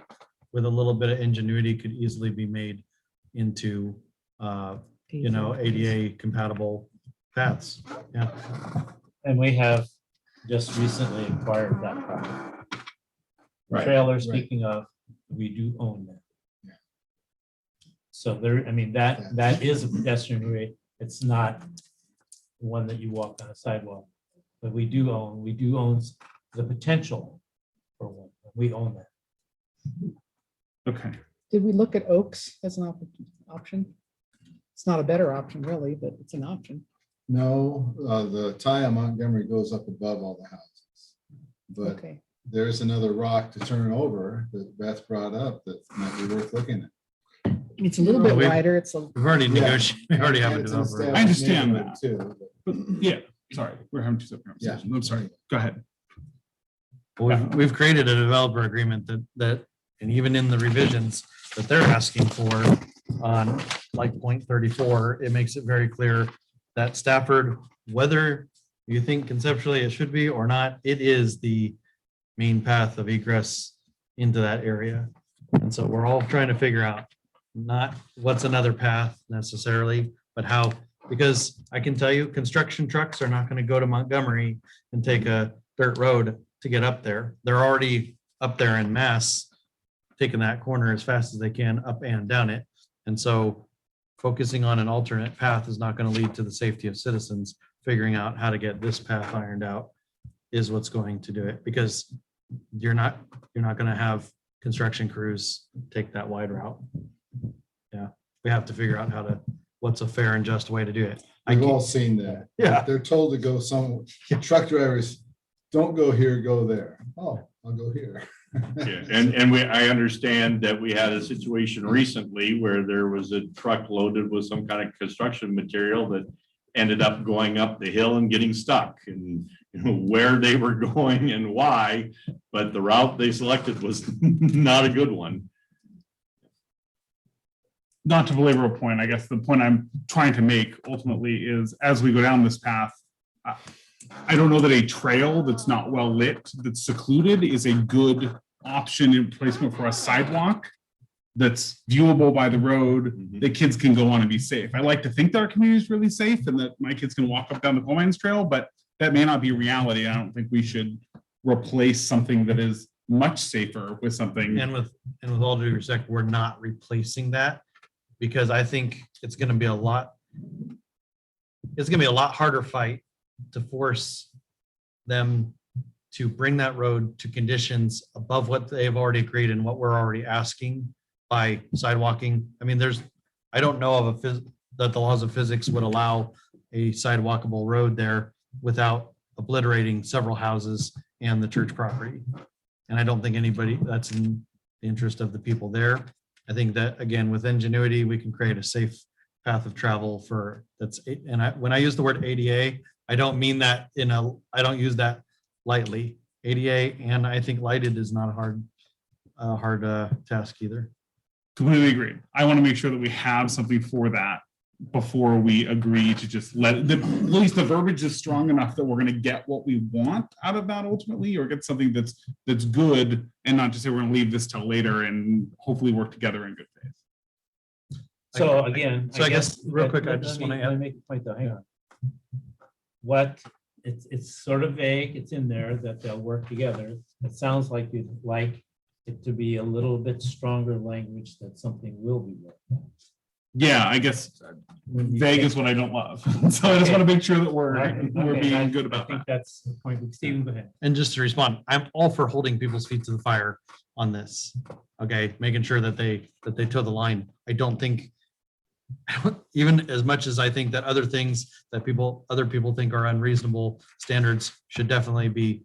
with a little bit of ingenuity could easily be made into, ADA compatible paths. Yeah. And we have just recently acquired that property. Right, Trailer, speaking of, we do own that. Yeah. So there, I mean, that is a pedestrian way. It's not one that you walk on a sidewalk. But we do own the potential for one. We own that. Okay. Did we look at Oaks as an option? It's not a better option really, but it's an option. No, the tie on Montgomery goes up above all the houses. But Okay. there's another rock to turn over that Beth brought up that might be worth looking at. It's a little bit We've- wider. It's a, We've already Yeah. negotiated, we already have And a it's an developer. established I understand neighborhood Too. But yeah, sorry, we're having two separate Yeah. conversations. I'm sorry. Go ahead. We've created a developer agreement that, and even in the revisions that they're asking for on like point 34, it makes it very clear that Stafford, whether you think conceptually it should be or not, it is the main path of egress into that area. And so we're all trying to figure out not what's another path necessarily, but how, because I can tell you, construction trucks are not going to go to Montgomery and take a dirt road to get up there. They're already up there in mass, taking that corner as fast as they can up and down it. And so focusing on an alternate path is not going to lead to the safety of citizens. Figuring out how to get this path ironed out is what's going to do it, because you're not going to have construction crews take that wide route. Yeah, we have to figure out what's a fair and just way to do it. We've all seen that. Yeah. They're told to go truck drivers, don't go here, go there. Oh, I'll go here. Yeah, and I understand that we had a situation recently where there was a truck loaded with some kind of construction material that ended up going up the hill and getting stuck, and where they were going and why, but the route they selected was not a good one. Not to belabor a point, I guess the point I'm trying to make ultimately is as we go down this path, I don't know that a trail that's not well lit, that's secluded, is a good option in placement for a sidewalk that's viewable by the road, that kids can go on and be safe. I like to think that our community is really safe and that my kids can walk up down the coal mines trail, but that may not be reality. I don't think we should replace something that is much safer with something. And with all due respect, we're not replacing that, because I think it's gonna be a lot harder fight to force them to bring that road to conditions above what they've already agreed and what we're already asking by sidewalking. I mean, I don't know of that the laws of physics would allow a sidewalkable road there without obliterating several houses and the church property. And I don't think that's in the interest of the people there. I think that, again, with ingenuity, we can create a safe path of travel when I use the word ADA, I don't mean that I don't use that lightly. ADA, and I think lighted is not a hard task either. Completely agreed. I want to make sure that we have something for that before we agree to just at least the verbiage is strong enough that we're going to get what we want out of that ultimately, or get something that's good, and not just say we're going to leave this till later and hopefully work together in good faith. So again. So I guess real quick, I just let want me- to let me make a point though, hang on. It's sort of vague, it's in there that they'll work together. It sounds like you'd like it to be a little bit stronger language that something will be worked on. Yeah, I guess vague is what I don't love. So I just want to make sure that we're being good about I think that. that's the point. Stephen, go ahead. And just to respond, I'm all for holding people's feet to the fire on this. Okay, making sure that they toe the line. I don't think, even as much as I think that other things that other people think are unreasonable standards should definitely be,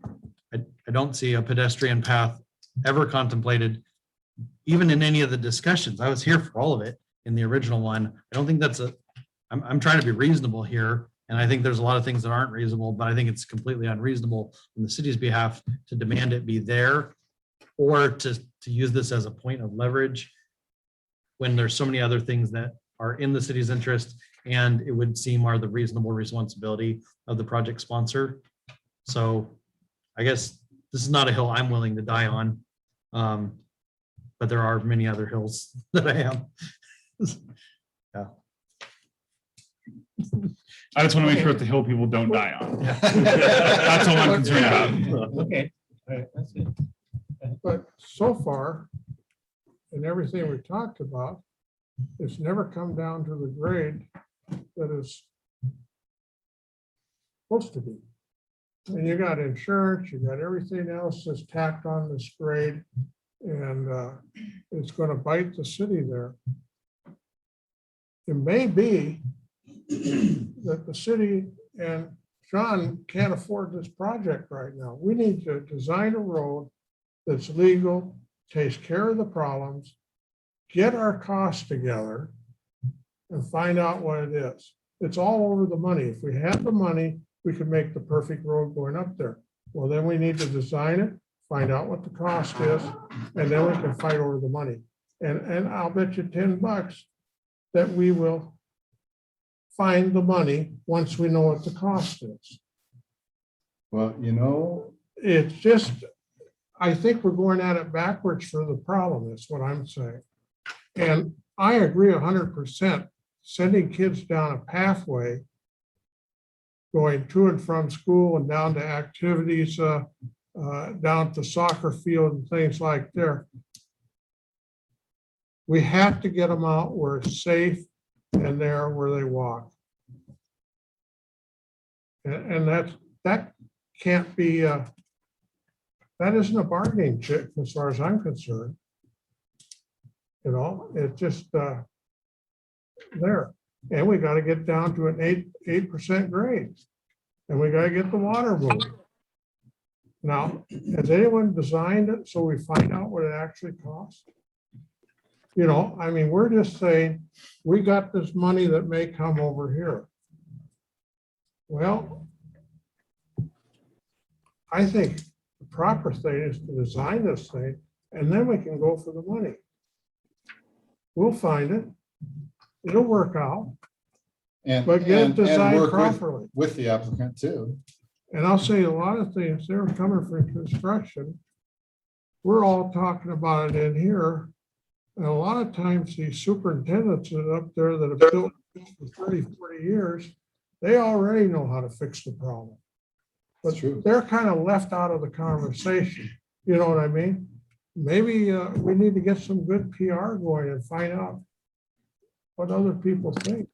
I don't see a pedestrian path ever contemplated, even in any of the discussions. I was here for all of it in the original one. I don't think I'm trying to be reasonable here. And I think there's a lot of things that aren't reasonable, but I think it's completely unreasonable on the city's behalf to demand it be there or to use this as a point of leverage when there's so many other things that are in the city's interest and it would seem are the reasonable responsibility of the project sponsor. So I guess this is not a hill I'm willing to die on. But there are many other hills that I am. Yeah. I just want to make sure that the hill people don't die on. That's all I'm concerned about. Okay. All right, that's it. But so far, in everything we talked about, it's never come down to the grade that is supposed to be. And you got insurance, you got everything else that's tacked on this grade, and it's gonna bite the city there. It may be that the city and John can't afford this project right now. We need to design a road that's legal, takes care of the problems, get our costs together, and find out what it is. It's all over the money. If we had the money, we could make the perfect road going up there. Well, then we need to design it, find out what the cost is, and then we can fight over the money. And I'll bet you $10 that we will find the money once we know what the cost is. Well, you know, It's just, I think we're going at it backwards for the problem, is what I'm saying. And I agree 100%, sending kids down a pathway, going to and from school and down to activities, down to soccer field and things like there. We have to get them out where it's safe and there where they walk. And that can't be, that isn't a bargaining chip as far as I'm concerned. You know, it's just there. And we got to get down to an 8% grade. And we got to get the water moving. Now, has anyone designed it so we find out what it actually costs? You know, I mean, we're just saying, we got this money that may come over here. Well, I think the proper thing is to design this thing, and then we can go for the money. We'll find it. It'll work out, and, but get it and designed work properly. with the applicant too. And I'll say a lot of things, they're coming from construction. We're all talking about it in here. And a lot of times these superintendents that are up there that have built for 30, 40 years, they already know how to fix the problem. But That's true. they're kind of left out of the conversation. You know what I mean? Maybe we need to get some good PR going and find out what other people think.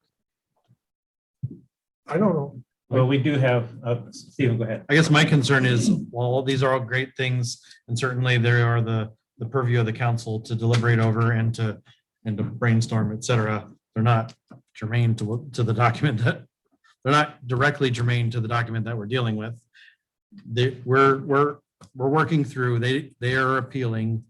I don't know. Well, we do have, Stephen, go ahead. I guess my concern is, while these are all great things, and certainly they are the purview of the council to deliberate over and to brainstorm, et cetera, they're not germane to the document they're not directly germane to the document that we're dealing with. We're working through, they are appealing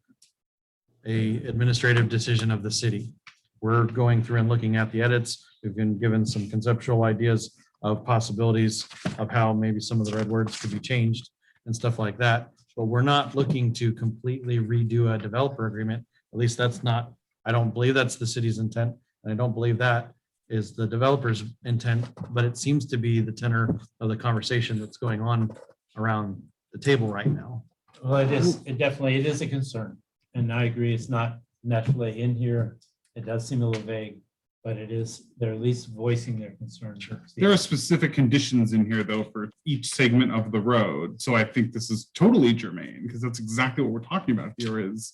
a administrative decision of the city. We're going through and looking at the edits. We've been given some conceptual ideas of possibilities of how maybe some of the red words could be changed and stuff like that. But we're not looking to completely redo a developer agreement. At least that's not, I don't believe that's the city's intent. And I don't believe that is the developer's intent, but it seems to be the tenor of the conversation that's going on around the table right now. Well, it is a concern. And I agree, it's not naturally in here. It does seem a little vague, but it is, they're at least voicing their concern. There are specific conditions in here though for each segment of the road. So I think this is totally germane because that's exactly what we're talking about here is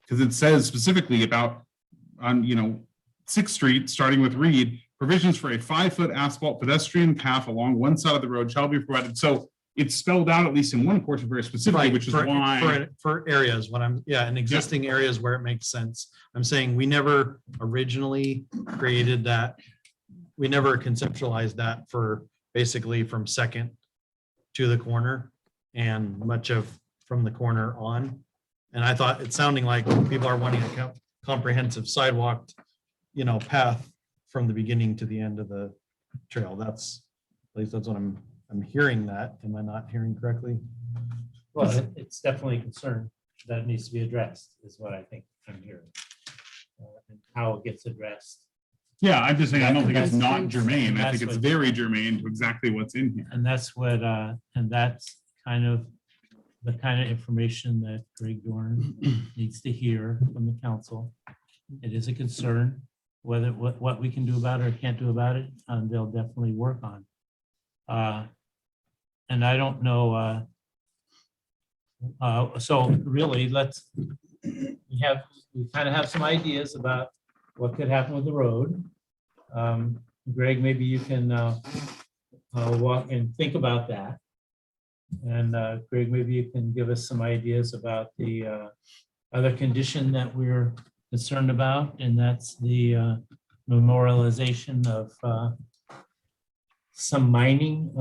because it says specifically about on, you know, Sixth Street, starting with Reed, provisions for a 5-foot asphalt pedestrian path along one side of the road shall be provided. So it's spelled out, at least in one portion, very specifically, which is why. For areas, when I'm, in existing areas where it makes sense. I'm saying we never originally created that. We never conceptualized that for basically from Second to the corner and much of from the corner on. And I thought it's sounding like people are wanting a comprehensive sidewalk, path from the beginning to the end of the trail. That's, at least that's what I'm hearing that. Am I not hearing correctly? Well, it's definitely a concern that needs to be addressed, is what I think I'm hearing. And how it gets addressed. Yeah, I'm just saying, I don't think it's That's- not germane. I think that's it's what- very germane to exactly what's in here. And that's what, and that's kind of the kind of information that Greg Dorn needs to hear from the council. It is a concern, whether, what we can do about it or can't do about it, they'll definitely work on. And I don't know, so really, we kind of have some ideas about what could happen with the road. Greg, maybe you can walk and think about that. And Greg, maybe you can give us some ideas about the other condition that we're concerned about, and that's the memorialization of some mining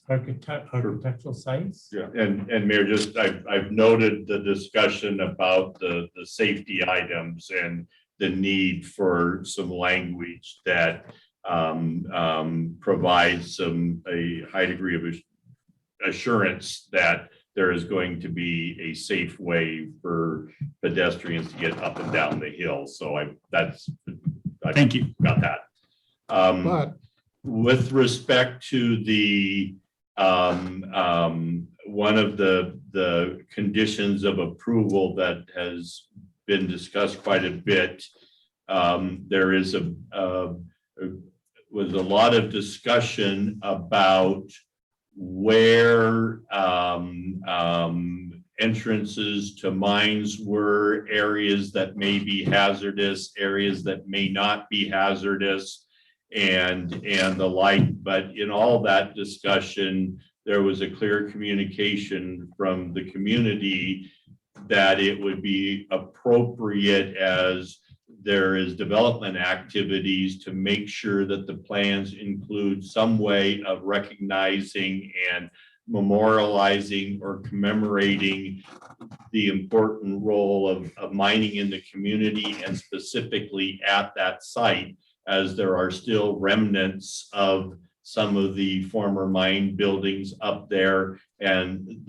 architectural sites. Yeah, and Mayor, just I've noted the discussion about the safety items and the need for some language that provides a high degree of assurance that there is going to be a safe way for pedestrians to get up and down the hill. So I Thank you. got that. But With respect to the one of the conditions of approval that has been discussed quite a bit, there is was a lot of discussion about where entrances to mines were, areas that may be hazardous, areas that may not be hazardous, and the like. But in all that discussion, there was a clear communication from the community that it would be appropriate, as there is development activities, to make sure that the plans include some way of recognizing and memorializing or commemorating the important role of mining in the community, and specifically at that site, as there are still remnants of some of the former mine buildings up there. And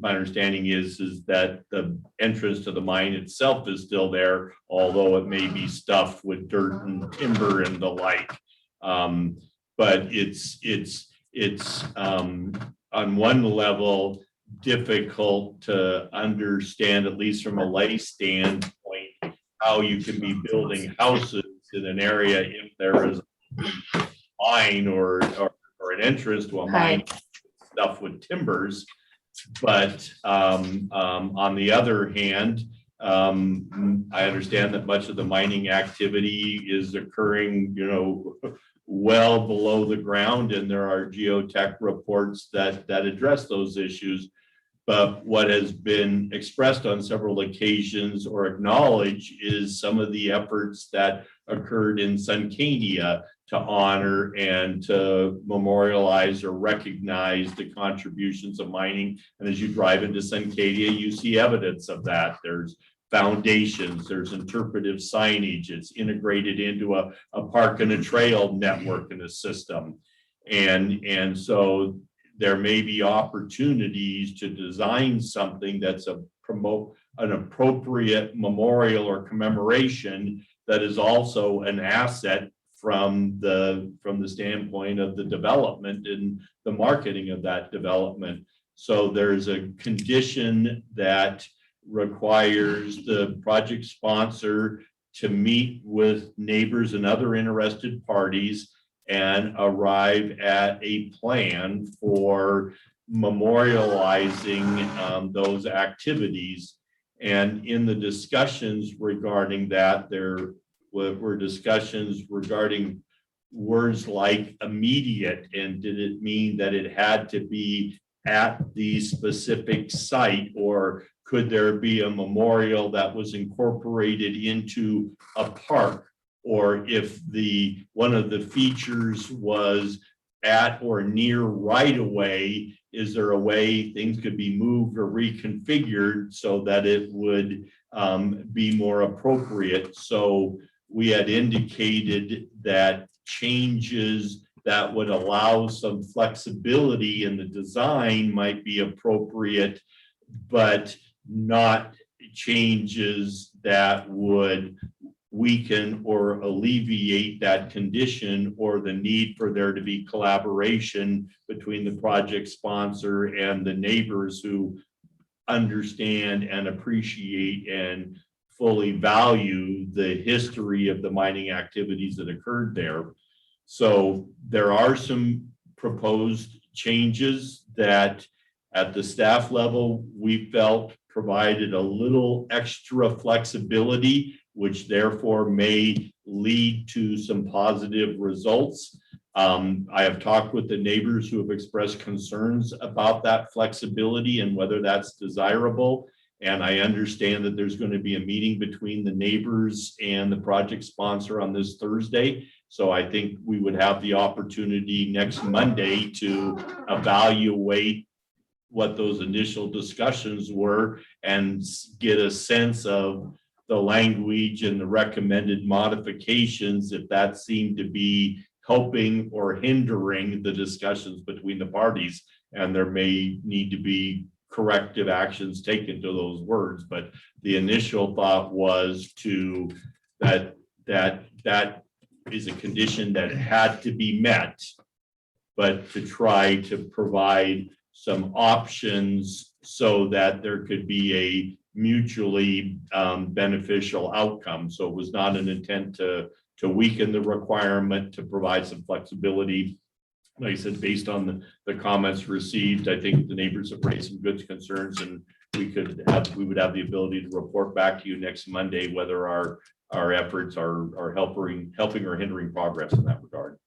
my understanding is that the entrance to the mine itself is still there, although it may be stuffed with dirt and timber and the like. But it's on one level difficult to understand, at least from a lay standpoint, how you can be building houses in an area if there is a mine or an entrance to a mine stuff with timbers. But on the other hand, I understand that much of the mining activity is occurring, well below the ground, and there are geotech reports that address those issues. But what has been expressed on several occasions or acknowledged is some of the efforts that occurred in Suncadia to honor and to memorialize or recognize the contributions of mining. And as you drive into Suncadia, you see evidence of that. There's foundations, there's interpretive signage, it's integrated into a park and a trail network and a system. And so there may be opportunities to design something that's promote an appropriate memorial or commemoration that is also an asset from the standpoint of the development and the marketing of that development. So there's a condition that requires the project sponsor to meet with neighbors and other interested parties and arrive at a plan for memorializing those activities. And in the discussions regarding that, there were discussions regarding words like immediate, and did it mean that it had to be at the specific site, or could there be a memorial that was incorporated into a park? Or if one of the features was at or near right of way, is there a way things could be moved or reconfigured so that it would be more appropriate? So we had indicated that changes that would allow some flexibility in the design might be appropriate, but not changes that would weaken or alleviate that condition, or the need for there to be collaboration between the project sponsor and the neighbors who understand and appreciate and fully value the history of the mining activities that occurred there. So there are some proposed changes that at the staff level, we felt provided a little extra flexibility, which therefore may lead to some positive results. I have talked with the neighbors who have expressed concerns about that flexibility and whether that's desirable. And I understand that there's going to be a meeting between the neighbors and the project sponsor on this Thursday. So I think we would have the opportunity next Monday to evaluate what those initial discussions were and get a sense of the language and the recommended modifications, if that seemed to be helping or hindering the discussions between the parties. And there may need to be corrective actions taken to those words. But the initial thought was that is a condition that had to be met, but to try to provide some options so that there could be a mutually beneficial outcome. So it was not an intent to weaken the requirement, to provide some flexibility. Like I said, based on the comments received, I think the neighbors have raised some good concerns, and we would have the ability to report back to you next Monday whether our efforts are helping or hindering progress in that regard.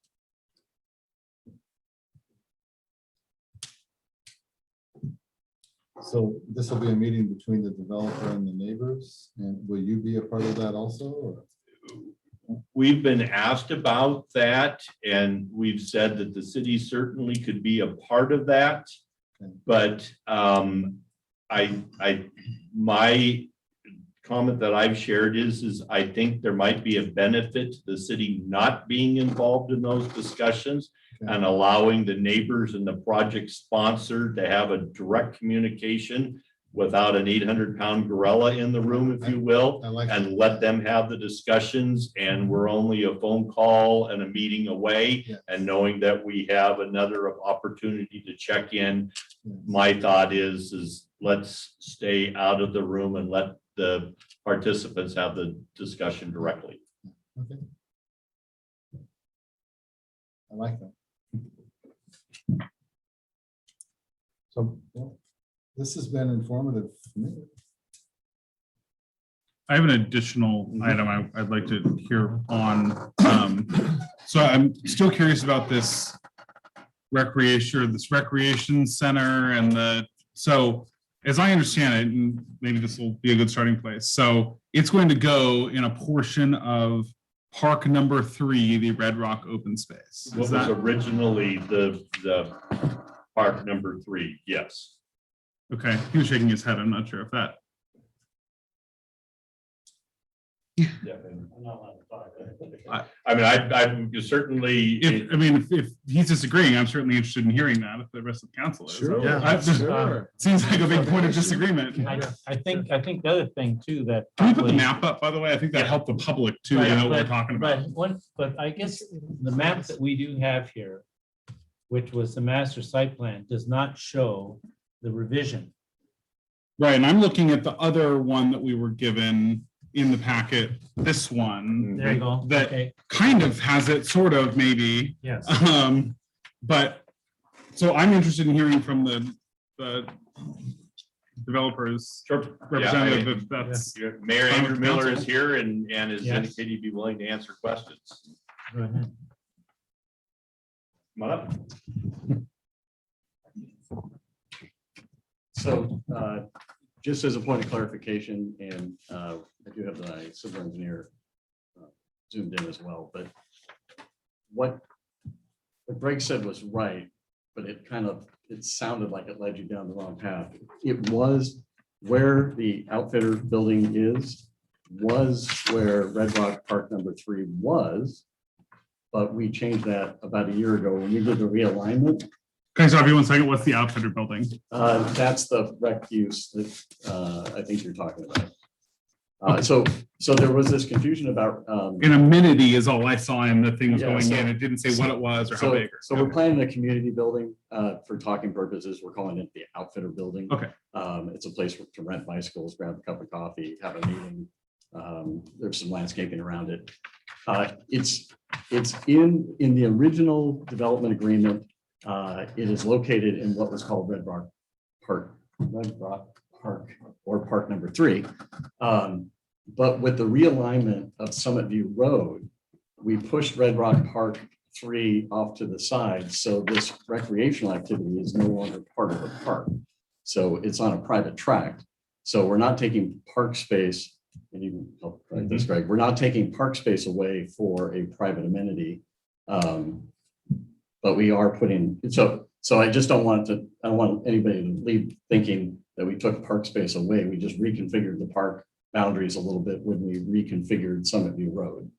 So this will be a meeting between the developer and the neighbors, and will you be a part of that also? Or? We've been asked about that, and we've said that the city certainly could be a part of that. But my comment that I've shared is I think there might be a benefit to the city not being involved in those discussions and allowing the neighbors and the project sponsor to have a direct communication without an 800-pound gorilla in the room, if you will, and let them have the discussions. And we're only a phone call and a meeting away. And knowing that we have another opportunity to check in, my thought is let's stay out of the room and let the participants have the discussion directly. Okay. I like that. So this has been informative for me. I have an additional item I'd like to hear on. So I'm still curious about this recreation center and so as I understand it, and maybe this will be a good starting place. So it's going to go in a portion of park number 3, the Red Rock open space. What was originally the park number 3? Yes. Okay, he was shaking his head. I'm not sure if that. I mean, I certainly. If he's disagreeing, I'm certainly interested in hearing that. If the rest of the council is, Sure. Seems like a big point of disagreement. I think the other thing too that. Can we put the map up, by the way? I think that helped the public too, to know what we're talking about. But I guess the map that we do have here, which was the master site plan, does not show the revision. Right, and I'm looking at the other one that we were given in the packet, this one. There you go. That Okay. kind of has it, sort of, maybe. Yes. But, so I'm interested in hearing from the developers Sure. representative, if that's. Mayor Fine Andrew with Miller is council. here and has Yes. indicated he'd be willing to answer questions. Go ahead. Come on up. So just as a point of clarification, and I do have the civil engineer zoomed in as well, but what Greg said was right, but it sounded like it led you down the wrong path. It was where the outfitter building was where Red Rock Park number 3 was, but we changed that about a year ago when we did the realignment. Can I stop you 1 second? What's the outfitter building? That's the rec use that I think you're talking about. So there was this confusion about. An amenity is all I saw in the things Yeah, going so- in. It didn't say what it was or how So big. so we're planning a community building for talking purposes. We're calling it the outfitter building. Okay. It's a place to rent bicycles, grab a cup of coffee, have a meeting. There's some landscaping around it. It's in the original development agreement. It is located in what was called Red Rock Park or Park number 3. But with the realignment of Summit View Road, we pushed Red Rock Park 3 off to the side. So this recreational activity is no longer part of the park. So it's on a private tract. So we're not taking park space, and you can help correct this, Greg. We're not taking park space away for a private amenity. But we are putting, so I just don't want anybody to leave thinking that we took park space away. We just reconfigured the park boundaries a little bit when we reconfigured Summit View Road.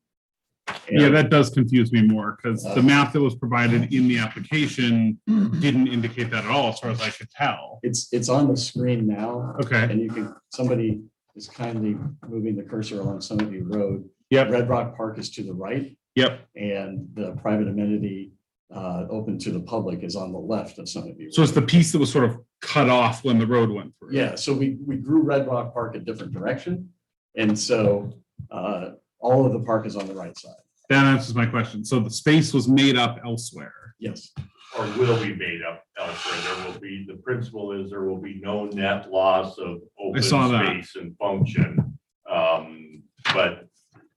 Yeah, that does confuse me more because the map that was provided in the application didn't indicate that at all, as far as I could tell. It's on the screen now. Okay. And somebody is kindly moving the cursor along Summit View Road. Yep. Red Rock Park is to the right, Yep. and the private amenity open to the public is on the left of Summit View. So it's the piece that was sort of cut off when the road went through. Yeah, so we grew Red Rock Park a different direction. And so all of the park is on the right side. That answers my question. So the space was made up elsewhere. Yes. Or will be made up elsewhere. There will be, the principle is there will be no net loss of open saw that. space and function. But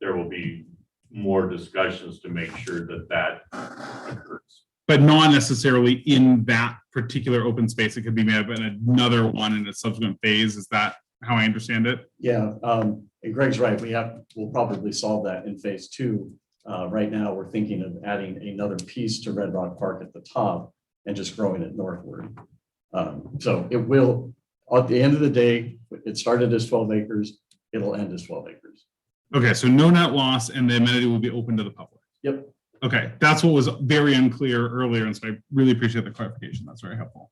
there will be more discussions to make sure that occurs. But not necessarily in that particular open space. It could be made up in another one in a subsequent phase. Is that how I understand it? Yeah, and Greg's right. We'll probably solve that in phase 2. Right now, we're thinking of adding another piece to Red Rock Park at the top and just growing it northward. So it will, at the end of the day, it started as 12 acres. It'll end as 12 acres. Okay, so no net loss and the amenity will be open to the public. Yep. Okay, that's what was very unclear earlier, and so I really appreciate the clarification. That's very helpful.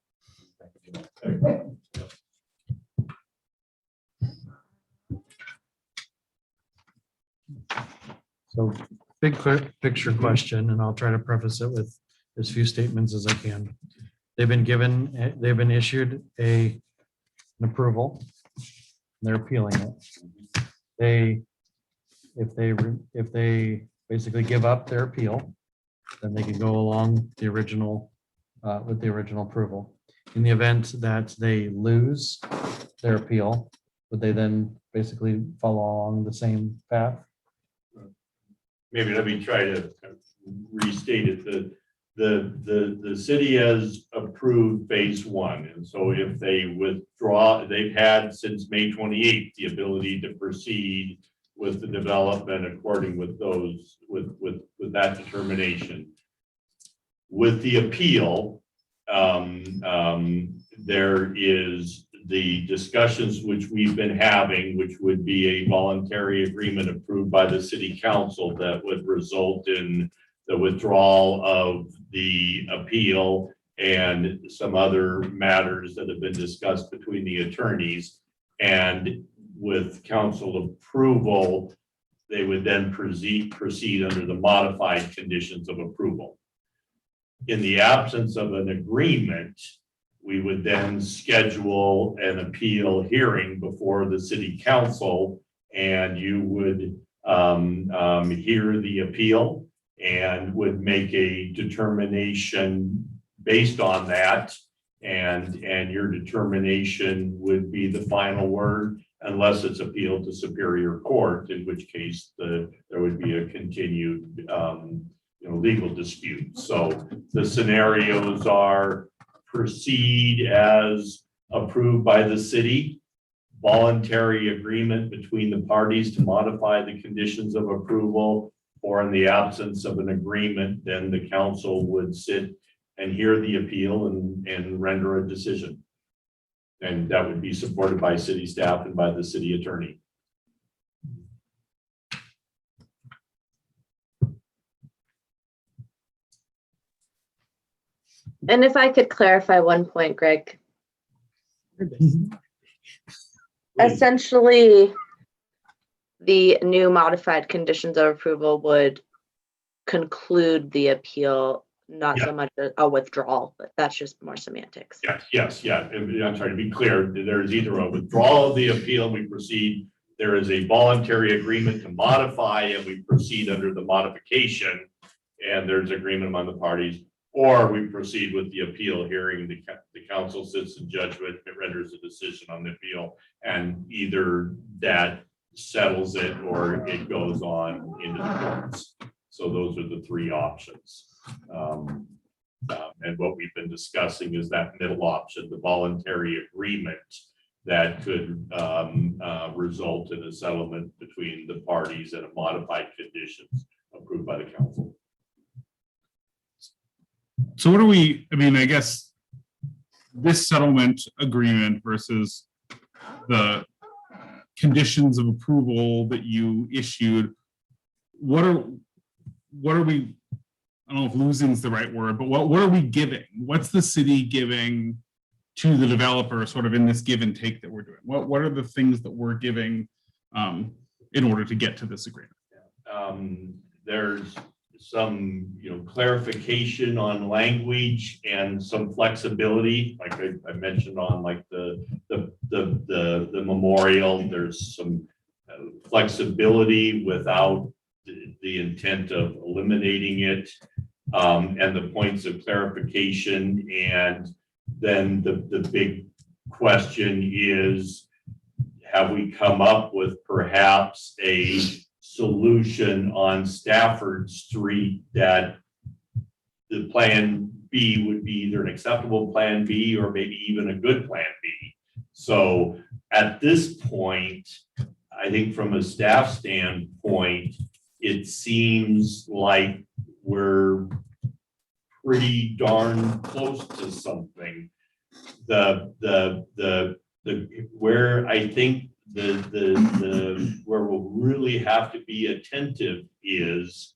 So big picture question, and I'll try to preface it with as few statements as I can. They've been issued an approval. They're appealing it. If they basically give up their appeal, then they can go along the original, with the original approval. In the event that they lose their appeal, would they then basically follow along the same path? Maybe let me try to restate it. The city has approved phase 1. And so if they withdraw, they've had since May 28th, the ability to proceed with the development according with those, with that determination. With the appeal, there is the discussions which we've been having, which would be a voluntary agreement approved by the city council that would result in the withdrawal of the appeal and some other matters that have been discussed between the attorneys. And with council approval, they would then proceed under the modified conditions of approval. In the absence of an agreement, we would then schedule an appeal hearing before the city council, and you would hear the appeal and would make a determination based on that. and your determination would be the final word unless it's appealed to Superior Court, in which case there would be a continued legal dispute. So the scenarios are proceed as approved by the city, voluntary agreement between the parties to modify the conditions of approval, or in the absence of an agreement, then the council would sit and hear the appeal and render a decision. And that would be supported by city staff and by the city attorney. And if I could clarify one point, Greg, essentially, the new modified conditions of approval would conclude the appeal, not so much a withdrawal, but that's just more semantics. Yes. And I'm sorry to be clear, there is either a withdrawal of the appeal, we proceed. There is a voluntary agreement to modify, and we proceed under the modification, and there's agreement among the parties. Or we proceed with the appeal hearing, the council sits in judgment, it renders a decision on the appeal, and either that settles it or it goes on into the courts. So those are the three options. And what we've been discussing is that middle option, the voluntary agreement that could result in a settlement between the parties and a modified conditions approved by the council. So what are we, I guess this settlement agreement versus the conditions of approval that you issued, what are we, I don't know if losing is the right word, but what are we giving? What's the city giving to the developer sort of in this give and take that we're doing? What are the things that we're giving in order to get to this agreement? There's some clarification on language and some flexibility, like I mentioned on like the memorial. There's some flexibility without the intent of eliminating it, and the points of clarification. And then the big question is, have we come up with perhaps a solution on Stafford Street that the plan B would be either an acceptable plan B or maybe even a good plan B? So at this point, I think from a staff standpoint, it seems like we're pretty darn close to something. Where I think where we'll really have to be attentive is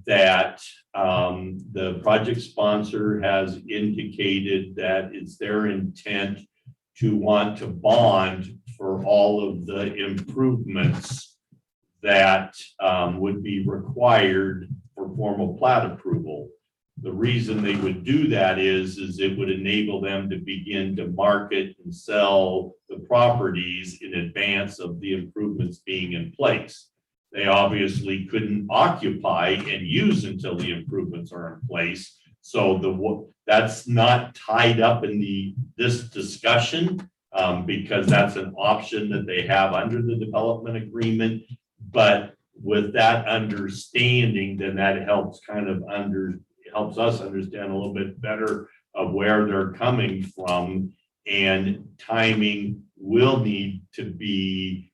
that the project sponsor has indicated that it's their intent to want to bond for all of the improvements that would be required for formal plat approval. The reason they would do that is it would enable them to begin to market and sell the properties in advance of the improvements being in place. They obviously couldn't occupy and use until the improvements are in place. So that's not tied up in this discussion because that's an option that they have under the development agreement. But with that understanding, then that helps helps us understand a little bit better of where they're coming from, and timing will need to be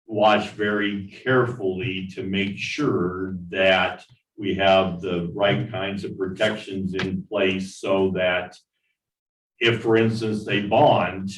watched very carefully to make sure that we have the right kinds of protections in place, so that if, for instance, they bond,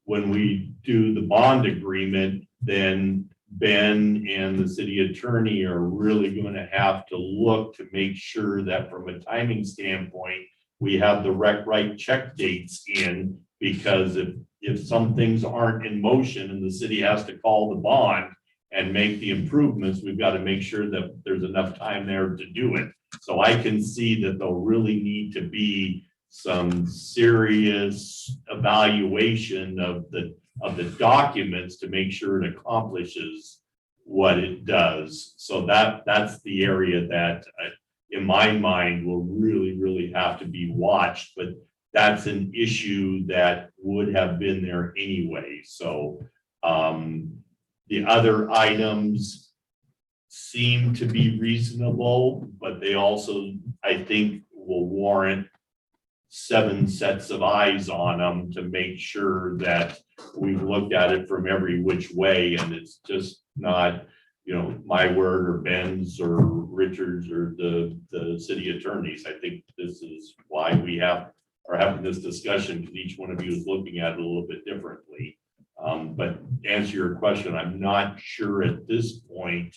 when we do the bond agreement, then Ben and the city attorney are really going to have to look to make sure that from a timing standpoint, we have the right check dates in, because if some things aren't in motion and the city has to call the bond and make the improvements, we've got to make sure that there's enough time there to do it. So I can see that there'll really need to be some serious evaluation of the documents to make sure it accomplishes what it does. So that's the area that in my mind will really have to be watched. But that's an issue that would have been there anyway. So the other items seem to be reasonable, but they also, I think, will warrant 7 sets of eyes on them to make sure that we've looked at it from every which way, and it's just not, you know, my word or Ben's or Richard's or the city attorneys. I think this is why we are having this discussion, because each one of you is looking at it a little bit differently. But to answer your question, I'm not sure at this point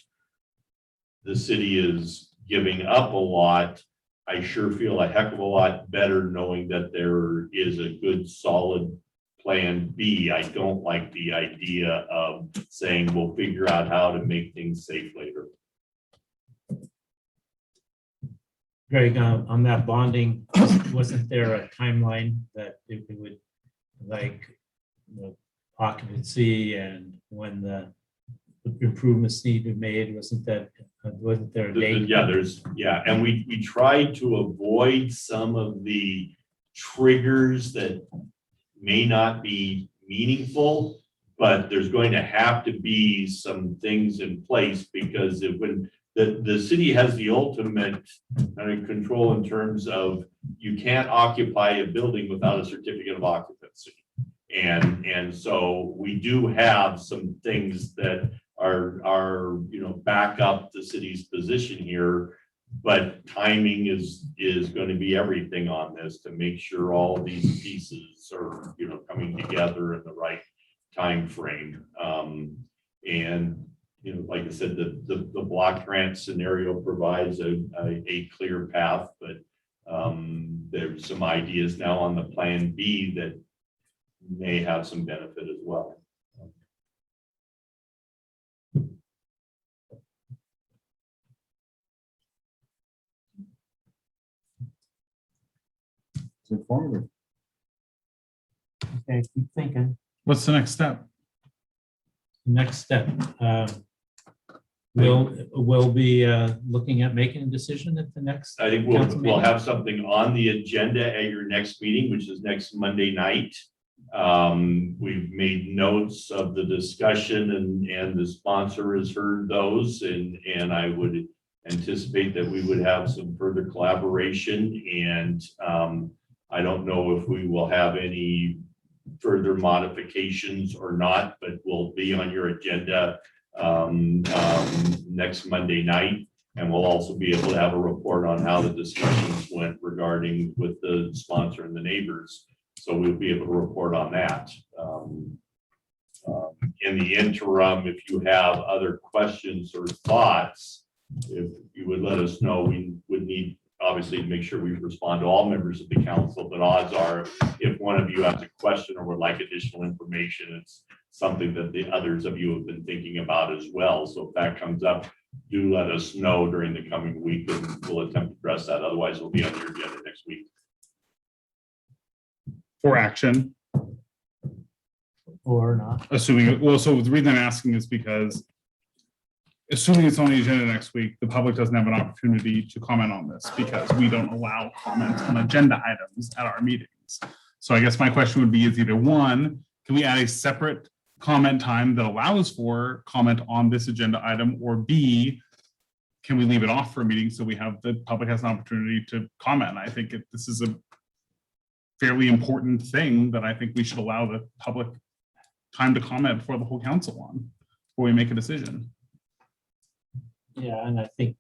the city is giving up a lot. I sure feel a heck of a lot better knowing that there is a good solid plan B. I don't like the idea of saying we'll figure out how to make things safe later. Greg, on that bonding, wasn't there a timeline that it would, like, you know, occupancy and when the improvements need to be made? Wasn't there a date? Yeah, and we tried to avoid some of the triggers that may not be meaningful, but there's going to have to be some things in place, because when the city has the ultimate control in terms of you can't occupy a building without a certificate of occupancy. And so we do have some things that are you know, back up the city's position here, but timing is going to be everything on this to make sure all these pieces are, you know, coming together in the right time frame. And you know, like I said, the block grant scenario provides a clear path, but there's some ideas now on the plan B that may have some benefit as well. It's informative. Okay, keep thinking. What's the next step? Next step, we'll be looking at making a decision at the next. I think council we'll meeting? have something on the agenda at your next meeting, which is next Monday night. We've made notes of the discussion and the sponsor has heard those, and I would anticipate that we would have some further collaboration, and I don't know if we will have any further modifications or not, but will be on your agenda next Monday night. And we'll also be able to have a report on how the discussions went regarding with the sponsor and the neighbors. So we'll be able to report on that. In the interim, if you have other questions or thoughts, if you would let us know, we would need obviously to make sure we respond to all members of the council, but odds are if one of you has a question or would like additional information, it's something that the others of you have been thinking about as well. So if that comes up, do let us know during the coming week and we'll attempt to address that. Otherwise, we'll be on your agenda next week. For action, Or not. assuming, well, so the reason I'm asking is because assuming it's on the agenda next week, the public doesn't have an opportunity to comment on this because we don't allow comments on agenda items at our meetings. So I guess my question would be is either one, can we add a separate comment time that allows for comment on this agenda item, or B, can we leave it off for a meeting so we have the public has an opportunity to comment? I think this is a fairly important thing that I think we should allow the public time to comment before the whole council on, before we make a decision. Yeah, and I think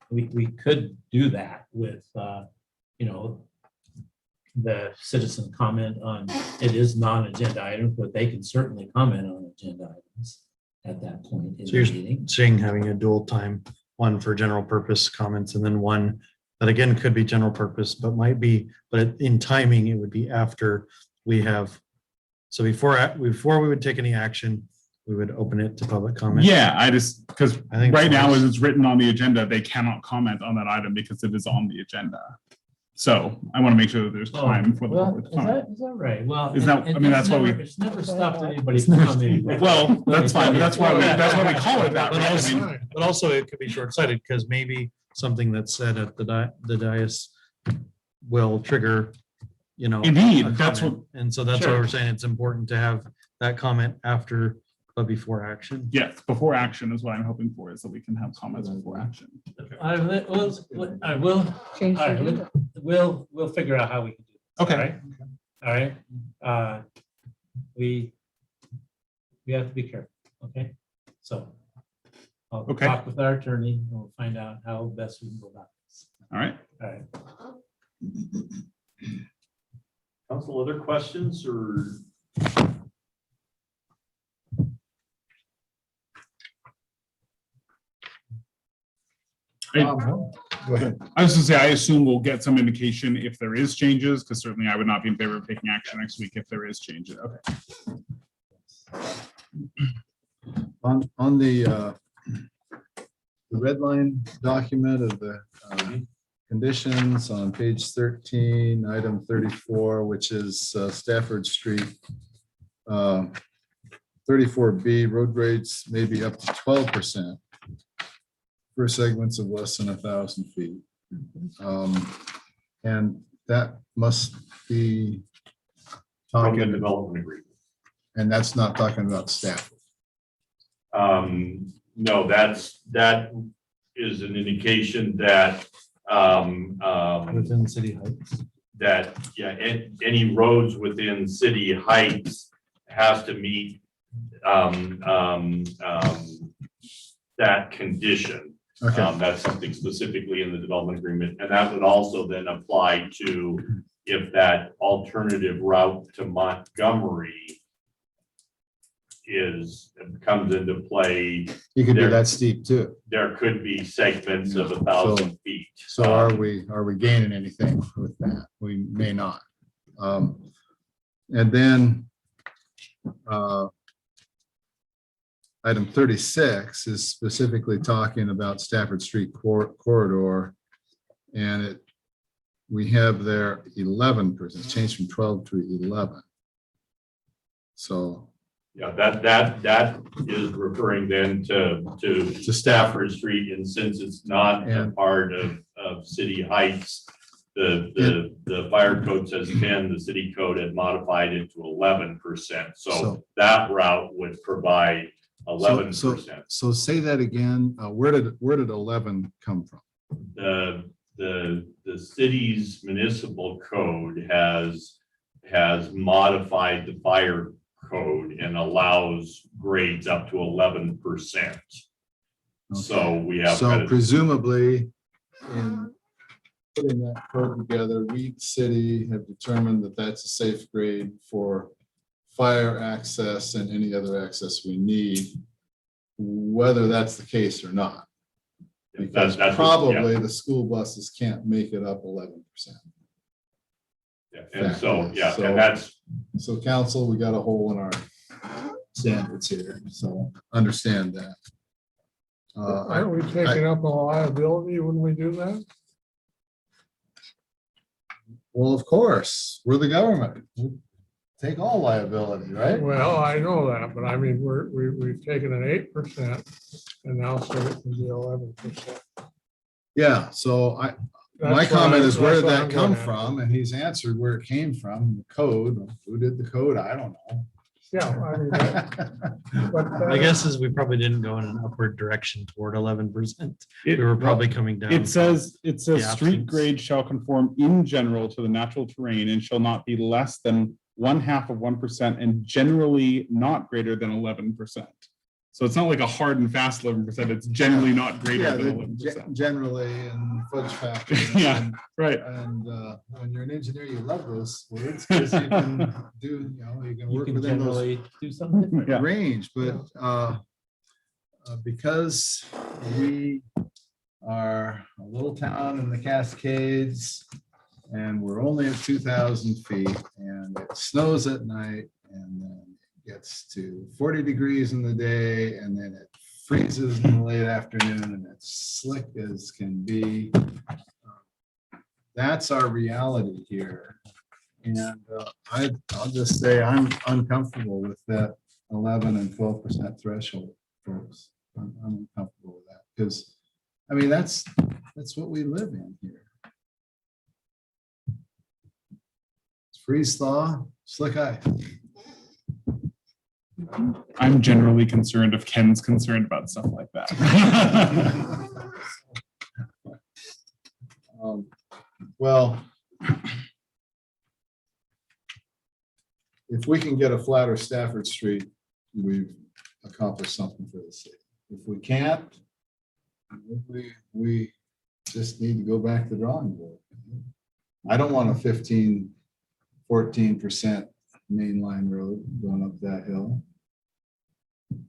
we could do that with, you know, the citizen comment on, it is non-agenda items, but they can certainly comment on agenda items at that point in So the you're meeting. seeing having a dual time, one for general purpose comments and then one that again could be general purpose, but might be, but in timing, it would be after we have. So before we would take any action, we would open it to public comment. Yeah, I just, because I think right now, twice. as it's written on the agenda, they cannot comment on that item because it is on the agenda. So I want to make sure that there's time for the Well, public to is comment. that right? Well. Is that- I mean, that's why we- It's never stopped anybody from commenting. Well, that's fine. That's why we call it that, But right? I also, mean, but also it could be short-sighted because maybe something that's said at the dais will trigger you know. Indeed, a that's comment. And so that's why Sure. we're saying it's important to have that comment after, but before action. Yes, before action is what I'm hoping for, is that we can have comments before action. I will, Change the all right, agenda. we'll figure out how we can do it. Okay. All right. We have to be careful, okay? So I'll Okay. talk with our attorney and we'll find out how best we can go about this. All right. All right. Council, other questions or? Go ahead. I was gonna say, I assume we'll get some indication if there is changes, because certainly I would not be in favor of taking action next week if there is changes. Okay. On the red line document of the conditions on page 13, item 34, which is Stafford Street. 34B, road grades may be up to 12% for segments of less than 1,000 feet. And that must be From the talking, development agreement. and that's not talking about Stafford. No, that is an indication that Within city heights. that, yeah, any roads within city heights has to meet that condition. Okay, That's something specifically in the development agreement, and that would also then apply to if that alternative route to Montgomery comes into play, you could do that steep too. there could be segments of 1,000 feet. So are we gaining anything with that? We may not. And then item 36 is specifically talking about Stafford Street corridor. And we have there 11%, changed from 12 to 11. So Yeah, that is referring then to Stafford Street, and since it's not a And- part of city heights, the fire code says 10, the city code had modified it to 11%. So So- that route would provide 11%. So say that again. Where did 11 come from? The city's municipal code has modified the fire code and allows grades up to 11%. So we have. So kind of- presumably, in putting that code together, we, city, have determined that that's a safe grade for fire access and any other access we need, whether that's the case or not. Because that's what- probably the school buses can't make it up 11%. yeah. And so, yeah, So- and that's, So council, we got a hole in our standards here, so understand that. Aren't we taking up a liability when we do that? Well, of course, we're the government. We take all liability, right? Well, I know that, but I mean, we've taken an 8% and now said it can be 11%. Yeah, so my That's what comment I- is, where that's did what that I'm come getting at. from? And he's answered where it came from, the code. Who did the code? I don't know. Yeah, I mean, but My guess is we probably didn't go in an upward direction toward 11%. We were probably coming down. It says the street absence. grade shall conform in general to the natural terrain and shall not be less than 0.5% and generally not greater than 11%. So it's not like a hard and fast 11%. It's generally not greater Yeah, than the 11%. generally and fudge factor. Yeah, right. And when you're an engineer, you love those words because you can do, you can You work can within those generally do something different. Yeah. range, but because we are a little town in the Cascades and we're only at 2,000 feet and it snows at night and then it gets to 40 degrees in the day and then it freezes in the late afternoon and it's slick as can be. That's our reality here. And I'll just say I'm uncomfortable with that 11 and 12% threshold, folks. I'm uncomfortable with that because, I mean, that's what we live in here. freeze thaw, slick eye. I'm generally concerned if Ken's concerned about stuff like that. Well, if we can get a flatter Stafford Street, we've accomplished something for the city. If we can't, we just need to go back to the drawing board. I don't want a 14% mainline road going up that hill.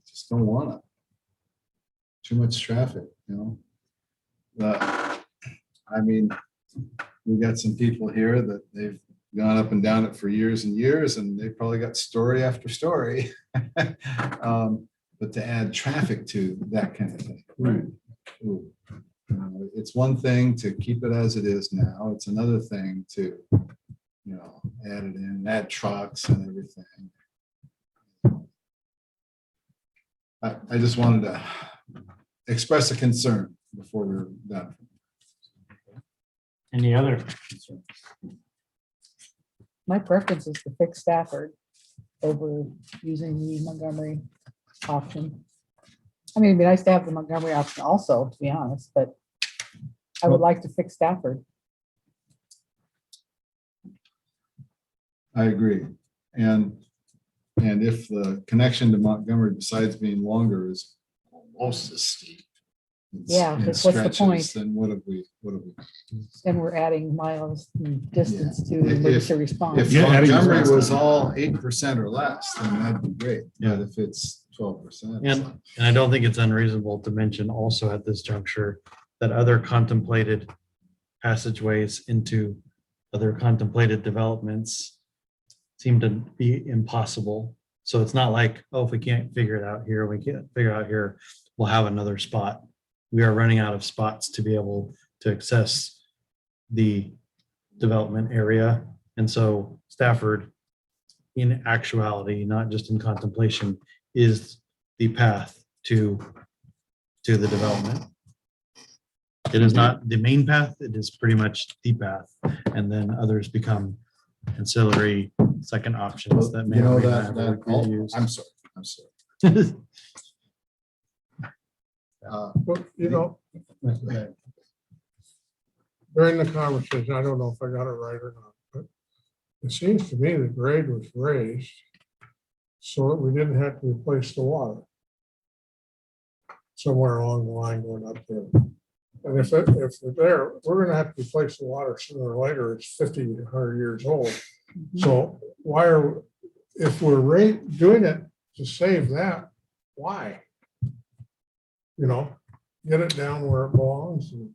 Just don't want it. Too much traffic, you know? I mean, we got some people here that they've gone up and down it for years and years, and they probably got story after story. But to add traffic to that kind of thing. Ooh. It's one thing to keep it as it is now. It's another thing to, add it in, add trucks and everything. I just wanted to express a concern before we're done. Any other concerns? My preference is to fix Stafford over using the Montgomery option. I mean, it'd be nice to have the Montgomery option also, to be honest, but I would like to fix Stafford. I agree. And if the connection to Montgomery, besides being longer, is almost as steep. Yeah, and because what's the stretches, point? Then what have we? Then we're adding miles and distance to If- emergency response. If Yeah, adding Montgomery response was all 8% or less, then that'd be great. But if it's 12%. And I don't think it's unreasonable to mention also at this juncture that other contemplated passageways into other contemplated developments seem to be impossible. So it's not like, oh, if we can't figure it out here, we can't figure it out here, we'll have another spot. We are running out of spots to be able to access the development area. And so Stafford, in actuality, not just in contemplation, is the path to the development. It is not the main path, it is pretty much the path. And then others become ancillary second options that may or may not have a great use. I'm sorry. But, during the conversation, I don't know if I got it right or not, but it seems to me the grade was raised so that we didn't have to replace the water somewhere along the line going up there. And if we're there, we're gonna have to replace the water sooner or later. It's 50, 100 years old. So if we're doing it to save that, why? Get it down where it belongs and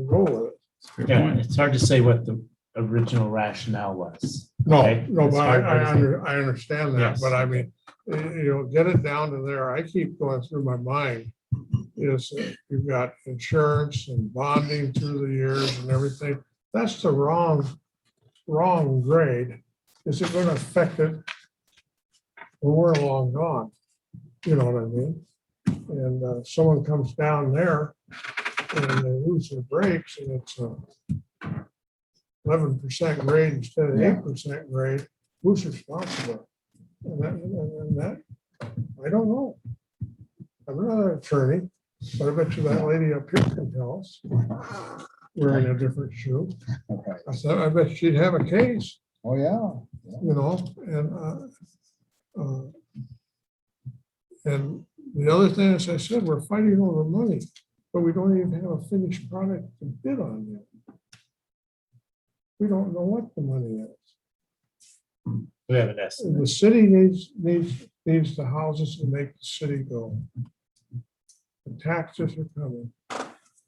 go with it. Yeah, it's hard to say what the original rationale was. No, Okay? no, It's but hard to say. I understand that, Yes. but I mean, get it down to there. I keep going through my mind is you've got insurance and bonding through the years and everything. That's the wrong grade. Is it going to affect it when we're long gone? You know what I mean? And someone comes down there and they lose their brakes and it's a 11% grade instead of 8% grade. Who's responsible? And that, I don't know. I'm not an attorney, but I bet you that lady up here can tell us. Wearing a different shoe. I said, I bet she'd have a case. Oh, yeah. And the other thing, as I said, we're fighting over money, but we don't even have a finished product to bid on yet. We don't know what the money is. We have an estimate. The city needs the houses to make the city go. The taxes are coming.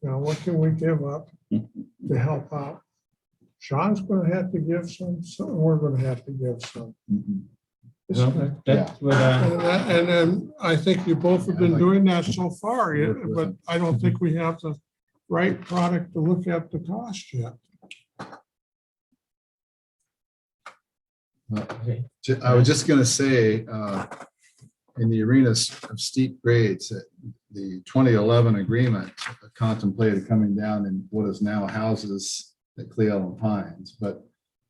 Now, what can we give up to help out? Sean's gonna have to give some, we're gonna have to give some. Well, that would, And then I think you both have been doing that so far, but I don't think we have the right product to look at the cost yet. I was just gonna say, in the arena of steep grades, the 2011 agreement contemplated coming down in what is now houses at Cleo and Pines, but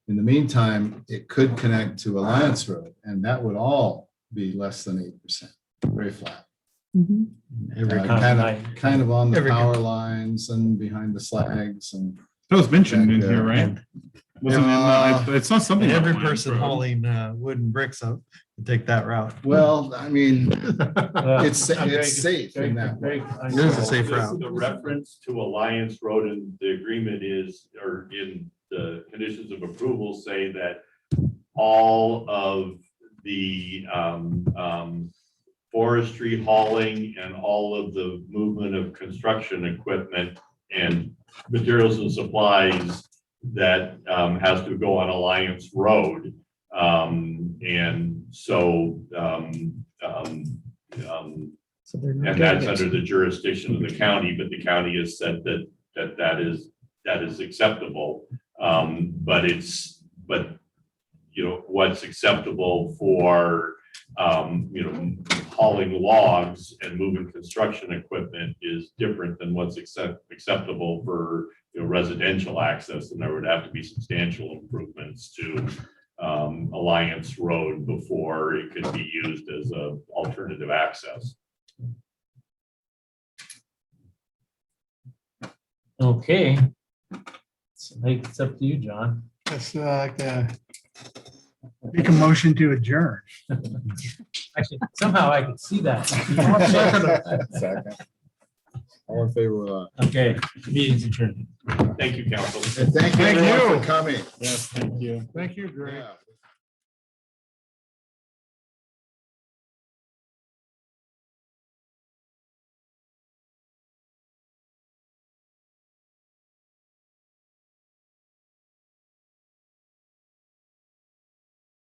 In the meantime, it could connect to Alliance Road, and that would all be less than 8%, very flat. Mhm. Every Kind of on the Every- power lines and behind the slags and. That was mentioned in Back here, there. right? Wasn't in the, I saw something. And every on Alliance person Road. hauling wooden bricks up to take that route. Well, I mean, Uh, it's safe in that way. It is a safe The- route. The reference to Alliance Road in the agreement is, or in the conditions of approval say that all of the forestry hauling and all of the movement of construction equipment and materials and supplies that has to go on Alliance Road. And so, So they're not and that's getting it. under the jurisdiction of the county, but the county has said that is acceptable. But you know, what's acceptable for, you know, hauling logs and moving construction equipment is different than what's acceptable for, you know, residential access. And there would have to be substantial improvements to Alliance Road before it could be used as a alternative access. Okay. So it's up to you, John. That's like make a motion to adjourn. Actually, somehow I could see that. Second. All in favor of that? Okay, meeting's adjourned. Thank you, council. And thank you Thank everyone you. for coming. Yes, thank you. Thank you, Greg. Yeah.